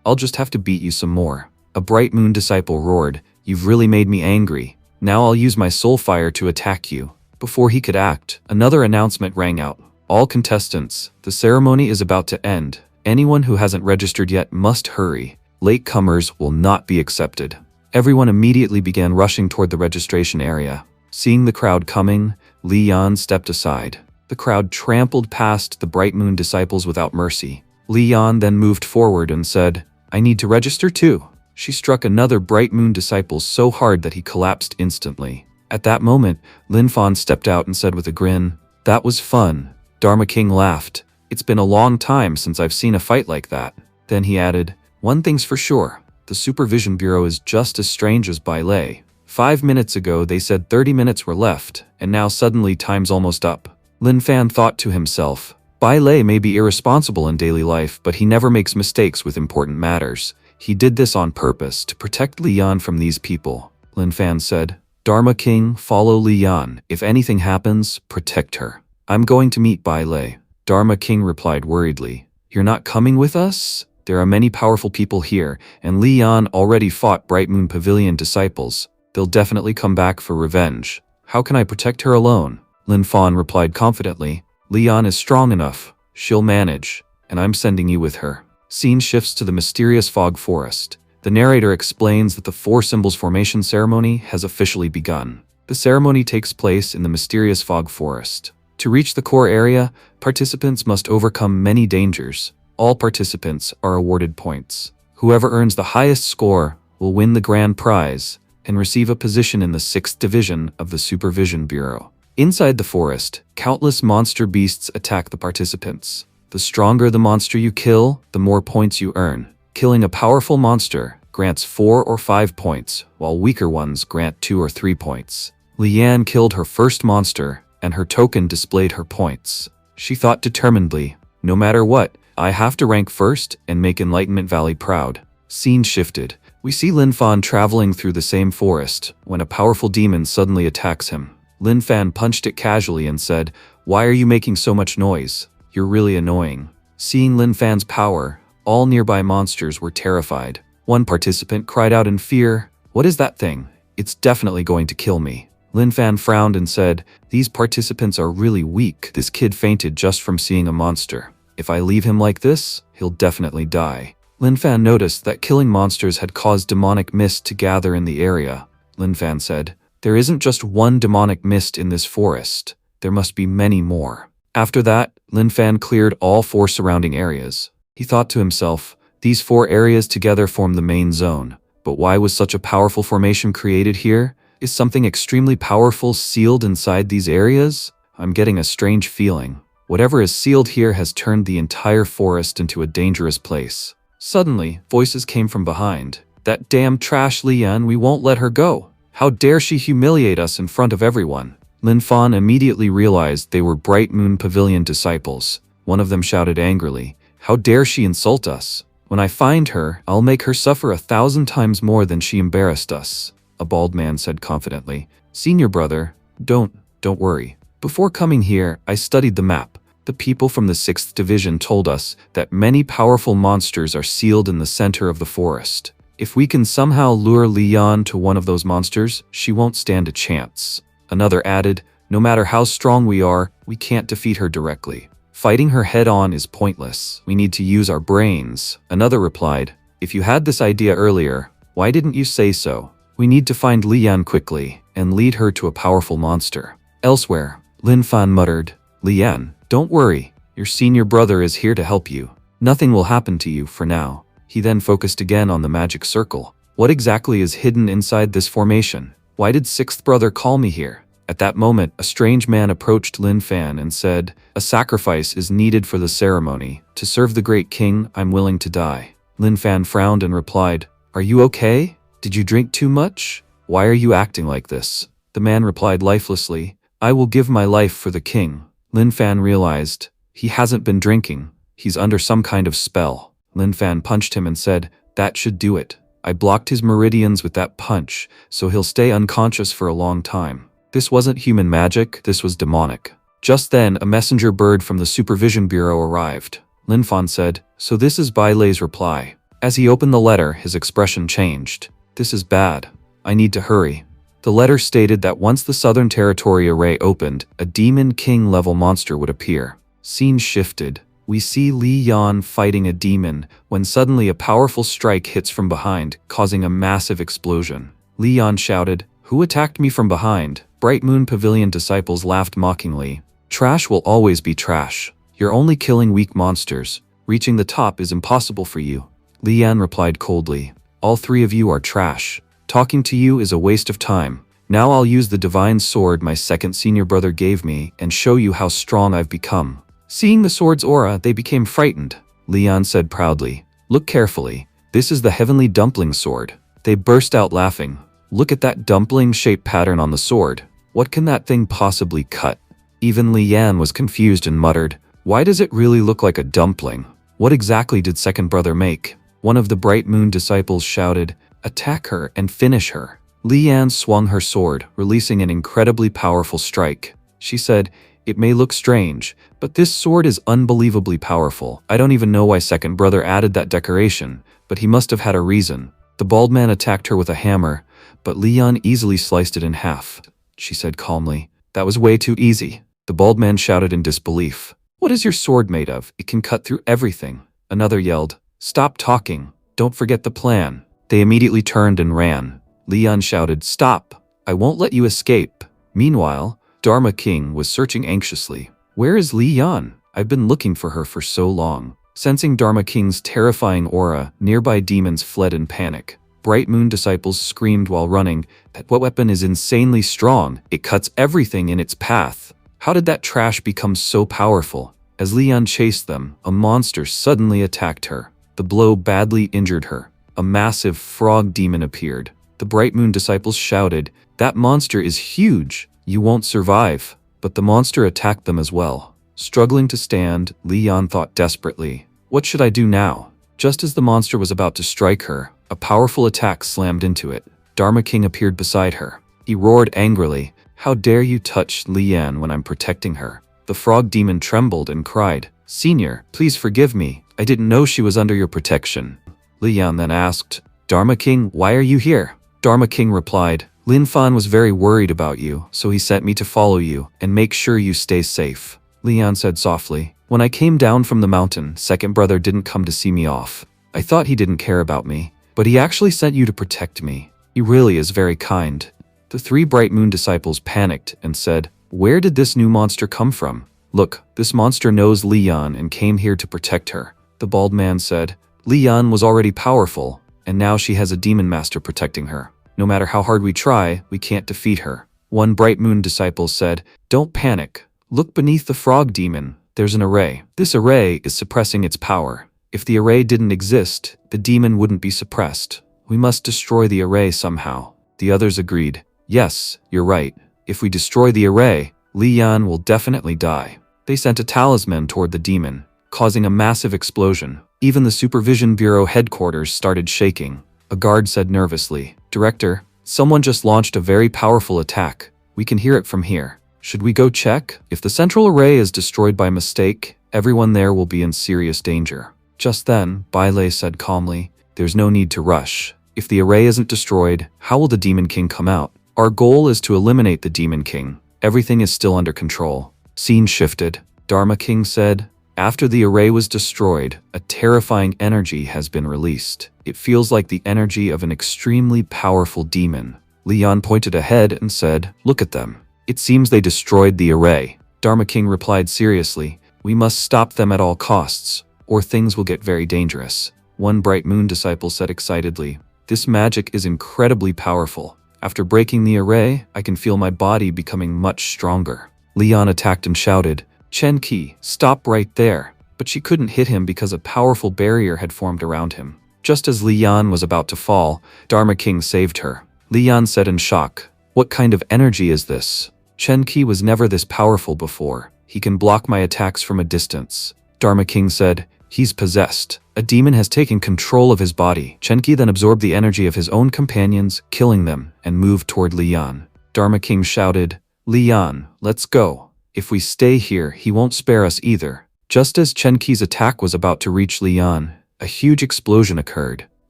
I'll just have to beat you some more." A Bright Moon disciple roared, "You've really made me angry. Now I'll use my soul fire to attack you." Before he could act, another announcement rang out. "All contestants, the ceremony is about to end. Anyone who hasn't registered yet must hurry. Latecomers will not be accepted." Everyone immediately began rushing toward the registration area. Seeing the crowd coming, Lian stepped aside. The crowd trampled past the Bright Moon disciples without mercy. Lian then moved forward and said, "I need to register too." She struck another Bright Moon disciple so hard that he collapsed instantly. At that moment, Linfan stepped out and said with a grin, "That was fun." Dharma King laughed. "It's been a long time since I've seen a fight like that." Then he added, "One thing's for sure. The Supervision Bureau is just as strange as Bailey. 5 minutes ago they said 30 minutes were left, and now suddenly time's almost up." Linfan thought to himself, Bailey may be irresponsible in daily life, but he never makes mistakes with important matters. He did this on purpose to protect Lian from these people. Linfan said, "Dharma King, follow Lian. If anything happens, protect her. I'm going to meet Bailey." Dharma King replied worriedly, "You're not coming with us? There are many powerful people here, and Lian already fought Bright Moon Pavilion disciples. They'll definitely come back for revenge. How can I protect her alone?" Linfan replied confidently, "Lian is strong enough. She'll manage, and I'm sending you with her." Scene shifts to the mysterious fog forest. The narrator explains that the Four Symbols Formation ceremony has officially begun. The ceremony takes place in the mysterious fog forest. To reach the core area, participants must overcome many dangers. All participants are awarded points. Whoever earns the highest score will win the grand prize and receive a position in the 6th Division of the Supervision Bureau. Inside the forest, countless monster beasts attack the participants. The stronger the monster you kill, the more points you earn. Killing a powerful monster grants 4 or 5 points, while weaker ones grant 2 or 3 points. Lian killed her first monster, and her token displayed her points. She thought determinedly, "No matter what, I have to rank first and make Enlightenment Valley proud." Scene shifted. We see Linfan traveling through the same forest when a powerful demon suddenly attacks him. Linfan punched it casually and said, "Why are you making so much noise? You're really annoying." Seeing Linfan's power, all nearby monsters were terrified. One participant cried out in fear, "What is that thing? It's definitely going to kill me." Linfan frowned and said, "These participants are really weak. This kid fainted just from seeing a monster. If I leave him like this, he'll definitely die." Linfan noticed that killing monsters had caused demonic mist to gather in the area. Linfan said, "There isn't just one demonic mist in this forest. There must be many more." After that, Linfan cleared all 4 surrounding areas. He thought to himself, these 4 areas together form the main zone. But why was such a powerful formation created here? Is something extremely powerful sealed inside these areas? I'm getting a strange feeling. Whatever is sealed here has turned the entire forest into a dangerous place. Suddenly, voices came from behind. "That damn trash Lian, we won't let her go. How dare she humiliate us in front of everyone?" Linfan immediately realized they were Bright Moon Pavilion disciples. One of them shouted angrily, "How dare she insult us? When I find her, I'll make her suffer 1,000 times more than she embarrassed us." a bald man said confidently. Senior brother, don't worry. Before coming here, I studied the map. The people from the 6th Division told us that many powerful monsters are sealed in the center of the forest. If we can somehow lure Li Yan to one of those monsters, she won't stand a chance. Another added, no matter how strong we are, we can't defeat her directly. Fighting her head-on is pointless. We need to use our brains. Another replied, if you had this idea earlier, why didn't you say so? We need to find Li Yan quickly and lead her to a powerful monster. Elsewhere, Linfan muttered, Li Yan, don't worry. Your senior brother is here to help you. Nothing will happen to you for now. He then focused again on the magic circle. What exactly is hidden inside this formation? Why did 6th brother call me here? At that moment, a strange man approached Linfan and said, a sacrifice is needed for the ceremony. To serve the great king, I'm willing to die. Linfan frowned and replied, are you okay? Did you drink too much? Why are you acting like this? The man replied lifelessly, I will give my life for the king. Linfan realized, he hasn't been drinking. He's under some kind of spell. Linfan punched him and said, that should do it. I blocked his meridians with that punch, so he'll stay unconscious for a long time. This wasn't human magic, this was demonic. Just then, a messenger bird from the Supervision Bureau arrived. Linfan said, so this is Bailei's reply. As he opened the letter, his expression changed. This is bad. I need to hurry. The letter stated that once the Southern Territory array opened, a Demon King level monster would appear. Scene shifted. We see Li Yan fighting a demon when suddenly a powerful strike hits from behind, causing a massive explosion. Li Yan shouted, who attacked me from behind? Bright Moon Pavilion disciples laughed mockingly. Trash will always be trash. You're only killing weak monsters. Reaching the top is impossible for you. Li Yan replied coldly, all three of you are trash. Talking to you is a waste of time. Now I'll use the divine sword my second senior brother gave me and show you how strong I've become. Seeing the sword's aura, they became frightened. Li Yan said proudly, look carefully. This is the heavenly dumpling sword. They burst out laughing. Look at that dumpling-shaped pattern on the sword. What can that thing possibly cut? Even Li Yan was confused and muttered, why does it really look like a dumpling? What exactly did second brother make? One of the Bright Moon disciples shouted, attack her and finish her. Li Yan swung her sword, releasing an incredibly powerful strike. She said, it may look strange, but this sword is unbelievably powerful. I don't even know why second brother added that decoration, but he must have had a reason. The bald man attacked her with a hammer, but Li Yan easily sliced it in half. She said calmly, that was way too easy. The bald man shouted in disbelief. What is your sword made of? It can cut through everything. Another yelled, stop talking. Don't forget the plan. They immediately turned and ran. Li Yan shouted, stop. I won't let you escape. Meanwhile, Dharma King was searching anxiously. Where is Li Yan? I've been looking for her for so long. Sensing Dharma King's terrifying aura, nearby demons fled in panic. Bright Moon disciples screamed while running, that weapon is insanely strong. It cuts everything in its path. How did that trash become so powerful? As Li Yan chased them, a monster suddenly attacked her. The blow badly injured her. A massive frog demon appeared. The Bright Moon disciples shouted, that monster is huge. You won't survive. But the monster attacked them as well. Struggling to stand, Li Yan thought desperately, what should I do now? Just as the monster was about to strike her, a powerful attack slammed into it. Dharma King appeared beside her. He roared angrily, how dare you touch Li Yan when I'm protecting her? The frog demon trembled and cried, Senior, please forgive me. I didn't know she was under your protection. Li Yan then asked, Dharma King, why are you here? Dharma King replied, Linfan was very worried about you, so he sent me to follow you and make sure you stay safe. Li Yan said softly, when I came down from the mountain, second brother didn't come to see me off. I thought he didn't care about me, but he actually sent you to protect me. He really is very kind. The three Bright Moon disciples panicked and said, where did this new monster come from? Look, this monster knows Li Yan and came here to protect her. The bald man said, Li Yan was already powerful, and now she has a demon master protecting her. No matter how hard we try, we can't defeat her. One Bright Moon disciple said, don't panic. Look beneath the frog demon. There's an array. This array is suppressing its power. If the array didn't exist, the demon wouldn't be suppressed. We must destroy the array somehow. The others agreed. Yes, you're right. If we destroy the array, Li Yan will definitely die. They sent a talisman toward the demon, causing a massive explosion. Even the Supervision Bureau headquarters started shaking. A guard said nervously, Director, Someone just launched a very powerful attack. We can hear it from here. Should we go check? If the central array is destroyed by mistake, everyone there will be in serious danger. Just then, Bailey said calmly, there's no need to rush. If the array isn't destroyed, how will the Demon King come out? Our goal is to eliminate the Demon King. Everything is still under control. Scene shifted. Dharma King said, after the array was destroyed, a terrifying energy has been released. It feels like the energy of an extremely powerful demon. Leon pointed ahead and said, look at them. It seems they destroyed the array. Dharma King replied seriously, we must stop them at all costs, or things will get very dangerous. One Bright Moon disciple said excitedly, this magic is incredibly powerful. After breaking the array, I can feel my body becoming much stronger. Leon attacked and shouted, Chen Qi, stop right there. But she couldn't hit him because a powerful barrier had formed around him. Just as Leon was about to fall, Dharma King saved her. Leon said in shock, what kind of energy is this? Chen Qi was never this powerful before. He can block my attacks from a distance. Dharma King said, he's possessed. A demon has taken control of his body. Chen Qi then absorbed the energy of his own companions, killing them, and moved toward Leon. Dharma King shouted, Leon, let's go. If we stay here, he won't spare us either. Just as Chen Qi's attack was about to reach Leon, a huge explosion occurred.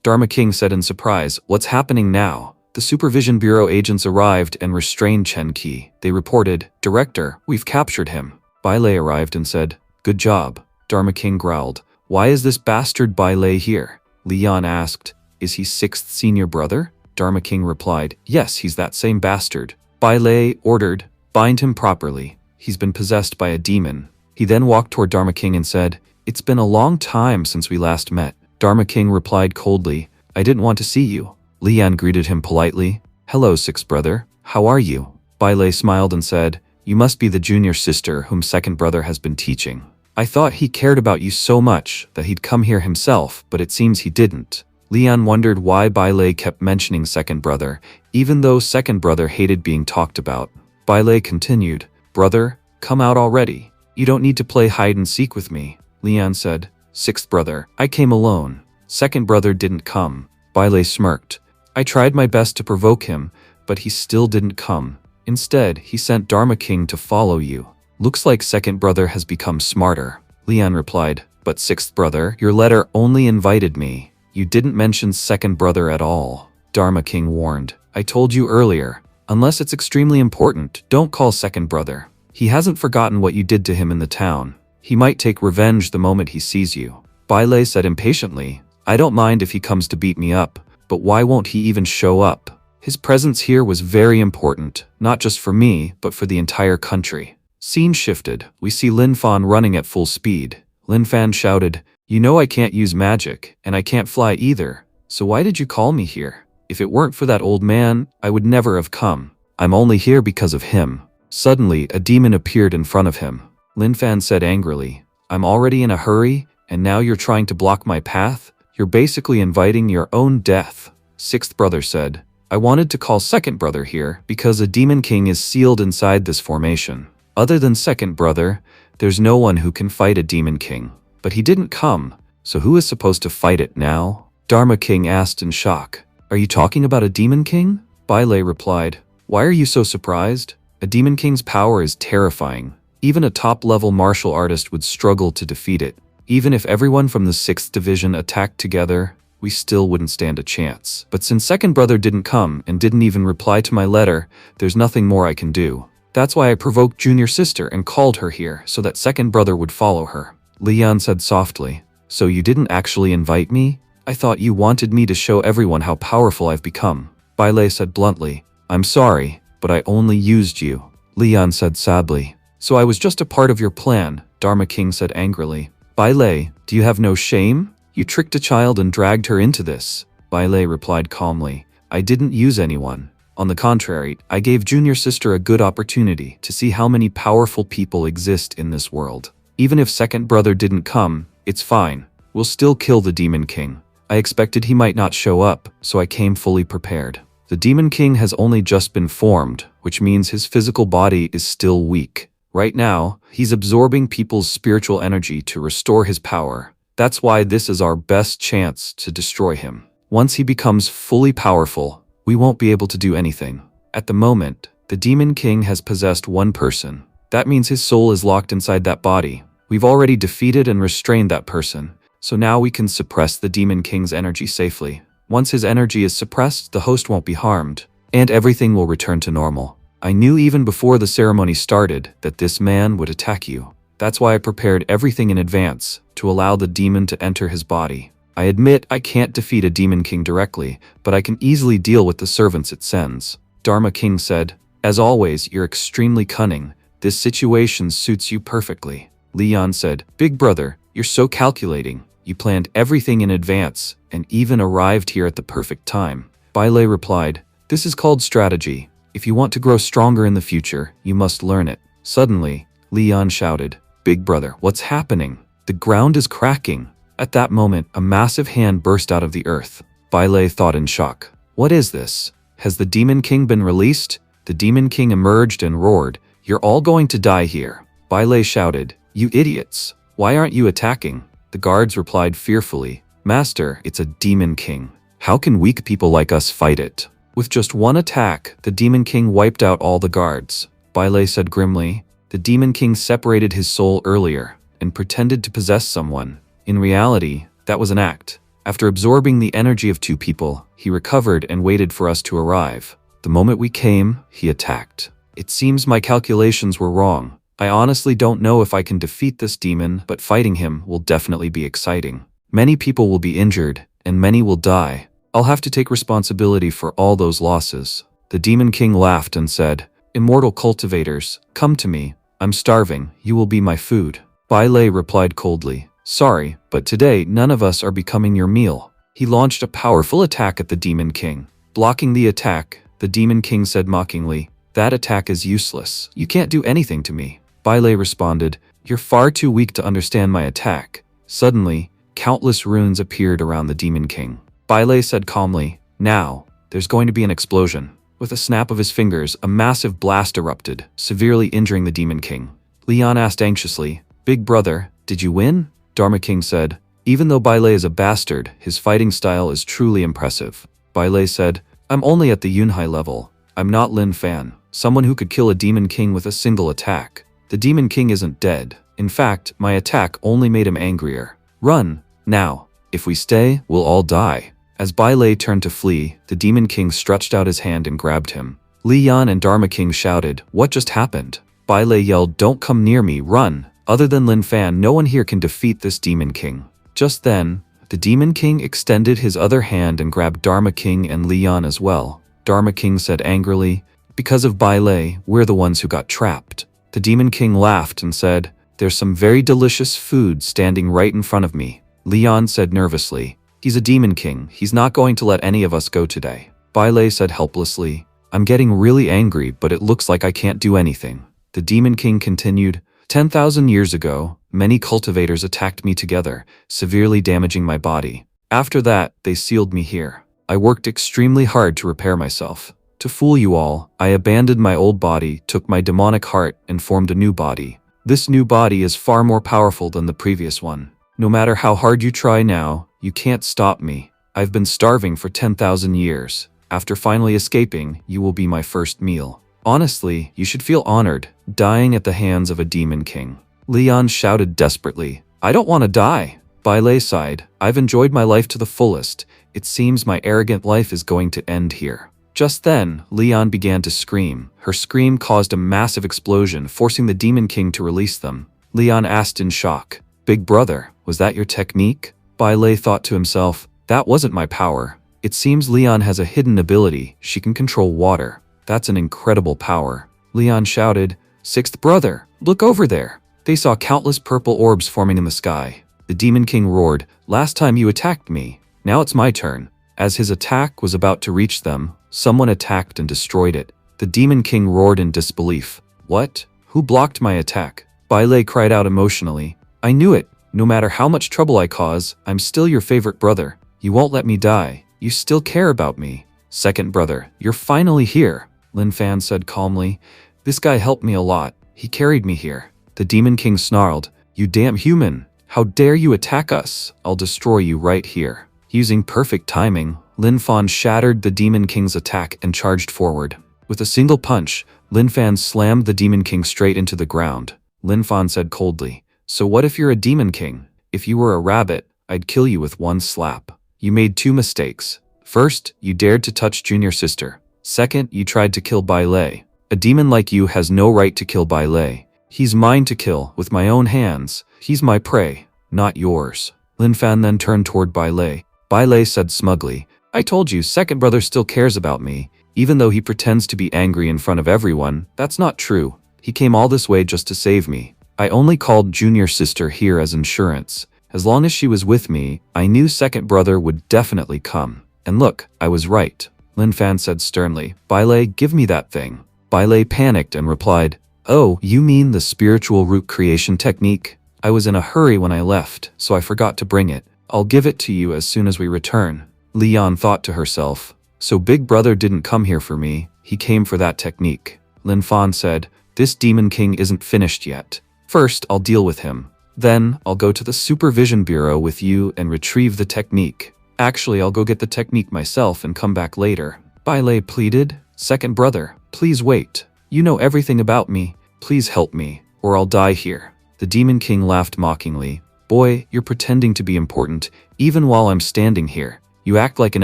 Dharma King said in surprise, what's happening now? The Supervision Bureau agents arrived and restrained Chen Qi. They reported, Director, we've captured him. Bailey arrived and said, good job. Dharma King growled, why is this bastard Bailey here? Leon asked, is he 6th senior brother? Dharma King replied, yes, he's that same bastard. Bailey ordered, bind him properly. He's been possessed by a demon. He then walked toward Dharma King and said, it's been a long time since we last met. Dharma King replied coldly, I didn't want to see you. Leon greeted him politely, hello 6th brother, how are you? Bailey smiled and said, you must be the junior sister whom 2nd brother has been teaching. I thought he cared about you so much that he'd come here himself, but it seems he didn't. Leon wondered why Bailey kept mentioning 2nd brother, even though 2nd brother hated being talked about. Bailey continued, brother, come out already. You don't need to play hide and seek with me. Leon said, 6th brother, I came alone. 2nd brother didn't come. Bailey smirked. I tried my best to provoke him, but he still didn't come. Instead, he sent Dharma King to follow you. Looks like 2nd brother has become smarter. Leon replied, but 6th brother, your letter only invited me. You didn't mention 2nd brother at all. Dharma King warned, I told you earlier, unless it's extremely important, don't call 2nd brother. He hasn't forgotten what you did to him in the town. He might take revenge the moment he sees you. Bailey said impatiently, I don't mind if he comes to beat me up, but why won't he even show up? His presence here was very important, not just for me, but for the entire country. Scene shifted. We see Linfan running at full speed. Linfan shouted, you know I can't use magic, and I can't fly either, so why did you call me here? If it weren't for that old man, I would never have come. I'm only here because of him. Suddenly, a demon appeared in front of him. Linfan said angrily, I'm already in a hurry, and now you're trying to block my path? You're basically inviting your own death. 6th brother said, I wanted to call 2nd brother here because a demon king is sealed inside this formation. Other than 2nd brother, there's no one who can fight a demon king. But he didn't come, so who is supposed to fight it now? Dharma King asked in shock, are you talking about a demon king? Bailey replied, why are you so surprised? A demon king's power is terrifying. Even a top-level martial artist would struggle to defeat it. Even if everyone from the 6th division attacked together, we still wouldn't stand a chance. But since 2nd brother didn't come and didn't even reply to my letter, there's nothing more I can do. That's why I provoked junior sister and called her here so that 2nd brother would follow her. Leon said softly, so you didn't actually invite me? I thought you wanted me to show everyone how powerful I've become. Bailey said bluntly, I'm sorry, but I only used you. Leon said sadly, so I was just a part of your plan, Dharma King said angrily. Bailey, do you have no shame? You tricked a child and dragged her into this. Bailey replied calmly, I didn't use anyone. On the contrary, I gave junior sister a good opportunity to see how many powerful people exist in this world. Even if 2nd brother didn't come, it's fine. We'll still kill the Demon King. I expected he might not show up, so I came fully prepared. The Demon King has only just been formed, which means his physical body is still weak. Right now, he's absorbing people's spiritual energy to restore his power. That's why this is our best chance to destroy him. Once he becomes fully powerful, we won't be able to do anything. At the moment, the Demon King has possessed one person. That means his soul is locked inside that body. We've already defeated and restrained that person, so now we can suppress the Demon King's energy safely. Once his energy is suppressed, the host won't be harmed, and everything will return to normal. I knew even before the ceremony started that this man would attack you. That's why I prepared everything in advance, to allow the demon to enter his body. I admit I can't defeat a Demon King directly, but I can easily deal with the servants it sends. Dharma King said, "As always, you're extremely cunning. This situation suits you perfectly." Leon said, "Big brother, you're so calculating. You planned everything in advance, and even arrived here at the perfect time." Bailey replied, "This is called strategy. If you want to grow stronger in the future, you must learn it." Suddenly, Leon shouted, "Big brother, what's happening? The ground is cracking." At that moment, a massive hand burst out of the earth. Bailey thought in shock. "What is this? Has the Demon King been released?" The Demon King emerged and roared, "You're all going to die here." Bailey shouted, "You idiots! Why aren't you attacking?" The guards replied fearfully, "Master, it's a Demon King. How can weak people like us fight it?" With just one attack, the Demon King wiped out all the guards. Bailey said grimly, "The Demon King separated his soul earlier and pretended to possess someone. In reality, that was an act. After absorbing the energy of two people, he recovered and waited for us to arrive. The moment we came, he attacked. It seems my calculations were wrong. I honestly don't know if I can defeat this demon, but fighting him will definitely be exciting. Many people will be injured, and many will die. I'll have to take responsibility for all those losses." The Demon King laughed and said, "Immortal cultivators, come to me. I'm starving. You will be my food." Bailey replied coldly, "Sorry, but today none of us are becoming your meal." He launched a powerful attack at the Demon King. Blocking the attack, the Demon King said mockingly, "That attack is useless. You can't do anything to me." Bailey responded, "You're far too weak to understand my attack." Suddenly, countless runes appeared around the Demon King. Bailey said calmly, "Now, there's going to be an explosion." With a snap of his fingers, a massive blast erupted, severely injuring the Demon King. Leon asked anxiously, "Big brother, did you win?" Dharma King said, "Even though Bailey is a bastard, his fighting style is truly impressive." Bailey said, "I'm only at the Yunhai level. I'm not Linfan, someone who could kill a Demon King with a single attack. The Demon King isn't dead. In fact, my attack only made him angrier. Run, now. If we stay, we'll all die." As Bailey turned to flee, the Demon King stretched out his hand and grabbed him. Leon and Dharma King shouted, "What just happened?" Bailey yelled, "Don't come near me, run. Other than Linfan, no one here can defeat this Demon King." Just then, the Demon King extended his other hand and grabbed Dharma King and Leon as well. Dharma King said angrily, "Because of Bailey, we're the ones who got trapped." The Demon King laughed and said, "There's some very delicious food standing right in front of me." Leon said nervously, "He's a Demon King. He's not going to let any of us go today." Bailey said helplessly, "I'm getting really angry, but it looks like I can't do anything." The Demon King continued, 10,000 years ago, many cultivators attacked me together, severely damaging my body. After that, they sealed me here. I worked extremely hard to repair myself. To fool you all, I abandoned my old body, took my demonic heart, and formed a new body. This new body is far more powerful than the previous one. No matter how hard you try now, you can't stop me. I've been starving for 10,000 years. After finally escaping, you will be my first meal. Honestly, you should feel honored, dying at the hands of a Demon King." Leon shouted desperately, "I don't want to die." Bailey sighed, "I've enjoyed my life to the fullest. It seems my arrogant life is going to end here." Just then, Leon began to scream. Her scream caused a massive explosion, forcing the Demon King to release them. Leon asked in shock, "Big brother, was that your technique?" Bailey thought to himself, "That wasn't my power. It seems Leon has a hidden ability. She can control water. That's an incredible power." Leon shouted, "Sixth brother, look over there." They saw countless purple orbs forming in the sky. The Demon King roared, "Last time you attacked me. Now it's my turn." As his attack was about to reach them, someone attacked and destroyed it. The Demon King roared in disbelief. "What? Who blocked my attack?" Bailey cried out emotionally, "I knew it. No matter how much trouble I cause, I'm still your favorite brother. You won't let me die. You still care about me." "Second brother, you're finally here," Linfan said calmly. "This guy helped me a lot. He carried me here." The Demon King snarled, "You damn human! How dare you attack us? I'll destroy you right here." Using perfect timing, Linfan shattered the Demon King's attack and charged forward. With a single punch, Linfan slammed the Demon King straight into the ground. Linfan said coldly, "So what if you're a Demon King? If you were a rabbit, I'd kill you with one slap. You made two mistakes. First, you dared to touch Junior Sister. Second, you tried to kill Bailey. A demon like you has no right to kill Bailey. He's mine to kill with my own hands. He's my prey, not yours." Linfan then turned toward Bailey. Bailey said smugly, "I told you second brother still cares about me. Even though he pretends to be angry in front of everyone, that's not true. He came all this way just to save me. I only called Junior Sister here as insurance. As long as she was with me, I knew second brother would definitely come. And look, I was right." Linfan said sternly, "Bailey, give me that thing." Bailey panicked and replied, "Oh, you mean the spiritual root creation technique? I was in a hurry when I left, so I forgot to bring it. I'll give it to you as soon as we return." Leon thought to herself, "So Big Brother didn't come here for me, he came for that technique." Linfan said, "This Demon King isn't finished yet. First, I'll deal with him. Then, I'll go to the Supervision Bureau with you and retrieve the technique. Actually, I'll go get the technique myself and come back later." Bailey pleaded, "Second brother, please wait. You know everything about me. Please help me, or I'll die here." The Demon King laughed mockingly. "Boy, you're pretending to be important, even while I'm standing here. You act like an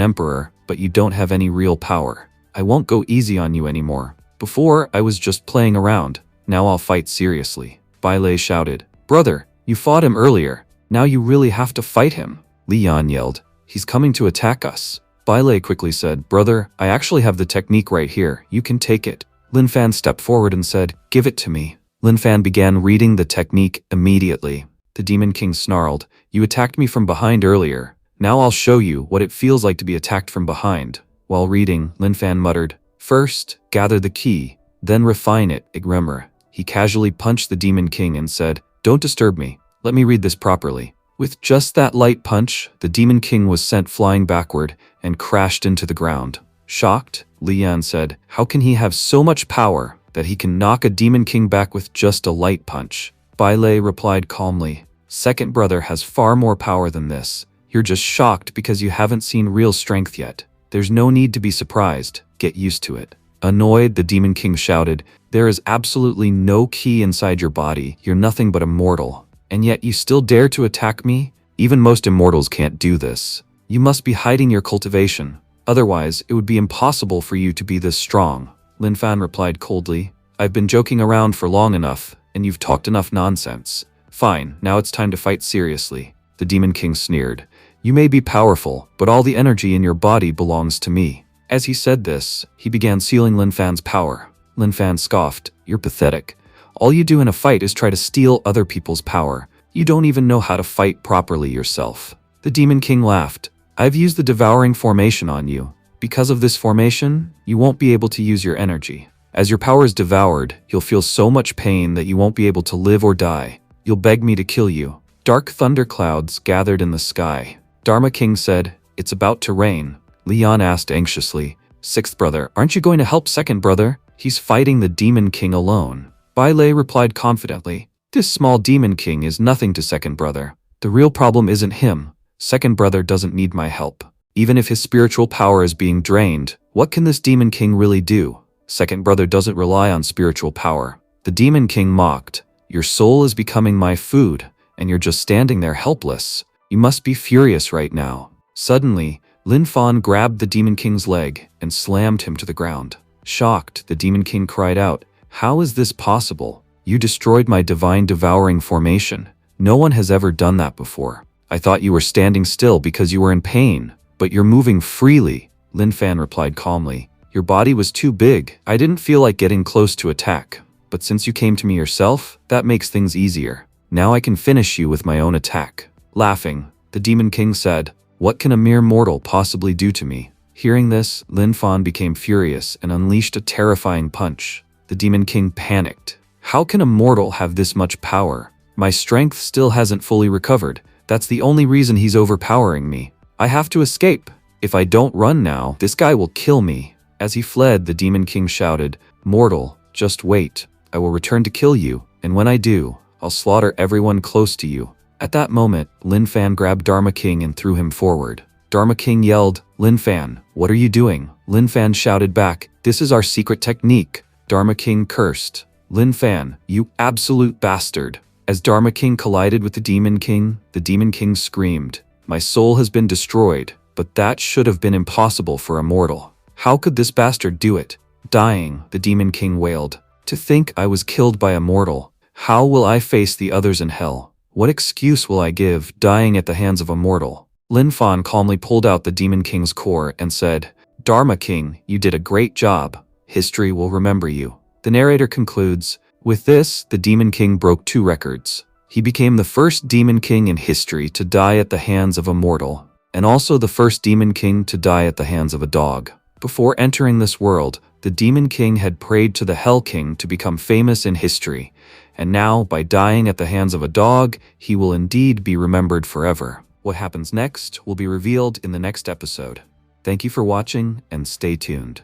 emperor, but you don't have any real power. I won't go easy on you anymore. Before, I was just playing around. Now I'll fight seriously." Bailey shouted, "Brother, you fought him earlier. Now you really have to fight him." Leon yelled, "He's coming to attack us." Bailey quickly said, "Brother, I actually have the technique right here. You can take it." Linfan stepped forward and said, "Give it to me." Linfan began reading the technique immediately. The Demon King snarled, "You attacked me from behind earlier. Now I'll show you what it feels like to be attacked from behind." While reading, Linfan muttered, "First, gather the key, then refine it, Igremmer." He casually punched the Demon King and said, "Don't disturb me. Let me read this properly." With just that light punch, the Demon King was sent flying backward and crashed into the ground. Shocked, Leon said, "How can he have so much power that he can knock a Demon King back with just a light punch?" Bailey replied calmly, "Second brother has far more power than this. You're just shocked because you haven't seen real strength yet. There's no need to be surprised. Get used to it." Annoyed, the Demon King shouted, "There is absolutely no key inside your body. You're nothing but a mortal. And yet you still dare to attack me? Even most immortals can't do this. You must be hiding your cultivation. Otherwise, it would be impossible for you to be this strong." Linfan replied coldly, "I've been joking around for long enough, and you've talked enough nonsense. Fine, now it's time to fight seriously." The Demon King sneered, "You may be powerful, but all the energy in your body belongs to me." As he said this, he began sealing Linfan's power. Linfan scoffed, "You're pathetic. All you do in a fight is try to steal other people's power. You don't even know how to fight properly yourself." The Demon King laughed, "I've used the devouring formation on you. Because of this formation, you won't be able to use your energy. As your power is devoured, you'll feel so much pain that you won't be able to live or die. You'll beg me to kill you." Dark thunderclouds gathered in the sky. Dharma King said, "It's about to rain." Leon asked anxiously, "Sixth brother, aren't you going to help second brother? He's fighting the Demon King alone." Bailey replied confidently, "This small Demon King is nothing to second brother. The real problem isn't him. Second brother doesn't need my help. Even if his spiritual power is being drained, what can this Demon King really do? Second brother doesn't rely on spiritual power." The Demon King mocked, "Your soul is becoming my food, and you're just standing there helpless. You must be furious right now." Suddenly, Linfan grabbed the Demon King's leg and slammed him to the ground. Shocked, the Demon King cried out, "How is this possible? You destroyed my divine devouring formation. No one has ever done that before. I thought you were standing still because you were in pain, but you're moving freely." Linfan replied calmly, "Your body was too big. I didn't feel like getting close to attack. But since you came to me yourself, that makes things easier. Now I can finish you with my own attack." Laughing, the Demon King said, "What can a mere mortal possibly do to me?" Hearing this, Linfan became furious and unleashed a terrifying punch. The Demon King panicked. "How can a mortal have this much power? My strength still hasn't fully recovered. That's the only reason he's overpowering me. I have to escape. If I don't run now, this guy will kill me." As he fled, the Demon King shouted, "Mortal, just wait. I will return to kill you, and when I do, I'll slaughter everyone close to you." At that moment, Linfan grabbed Dharma King and threw him forward. Dharma King yelled, "Linfan, what are you doing?" Linfan shouted back, "This is our secret technique." Dharma King cursed, "Linfan, you absolute bastard." As Dharma King collided with the Demon King screamed, "My soul has been destroyed, but that should have been impossible for a mortal. How could this bastard do it?" Dying, the Demon King wailed, "To think I was killed by a mortal. How will I face the others in hell? What excuse will I give, dying at the hands of a mortal?" Linfan calmly pulled out the Demon King's core and said, "Dharma King, you did a great job. History will remember you." The narrator concludes, "With this, the Demon King broke 2 records. He became the first Demon King in history to die at the hands of a mortal, and also the first Demon King to die at the hands of a dog. Before entering this world, the Demon King had prayed to the Hell King to become famous in history, and now, by dying at the hands of a dog, he will indeed be remembered forever." What happens next will be revealed in the next episode. Thank you for watching, and stay tuned.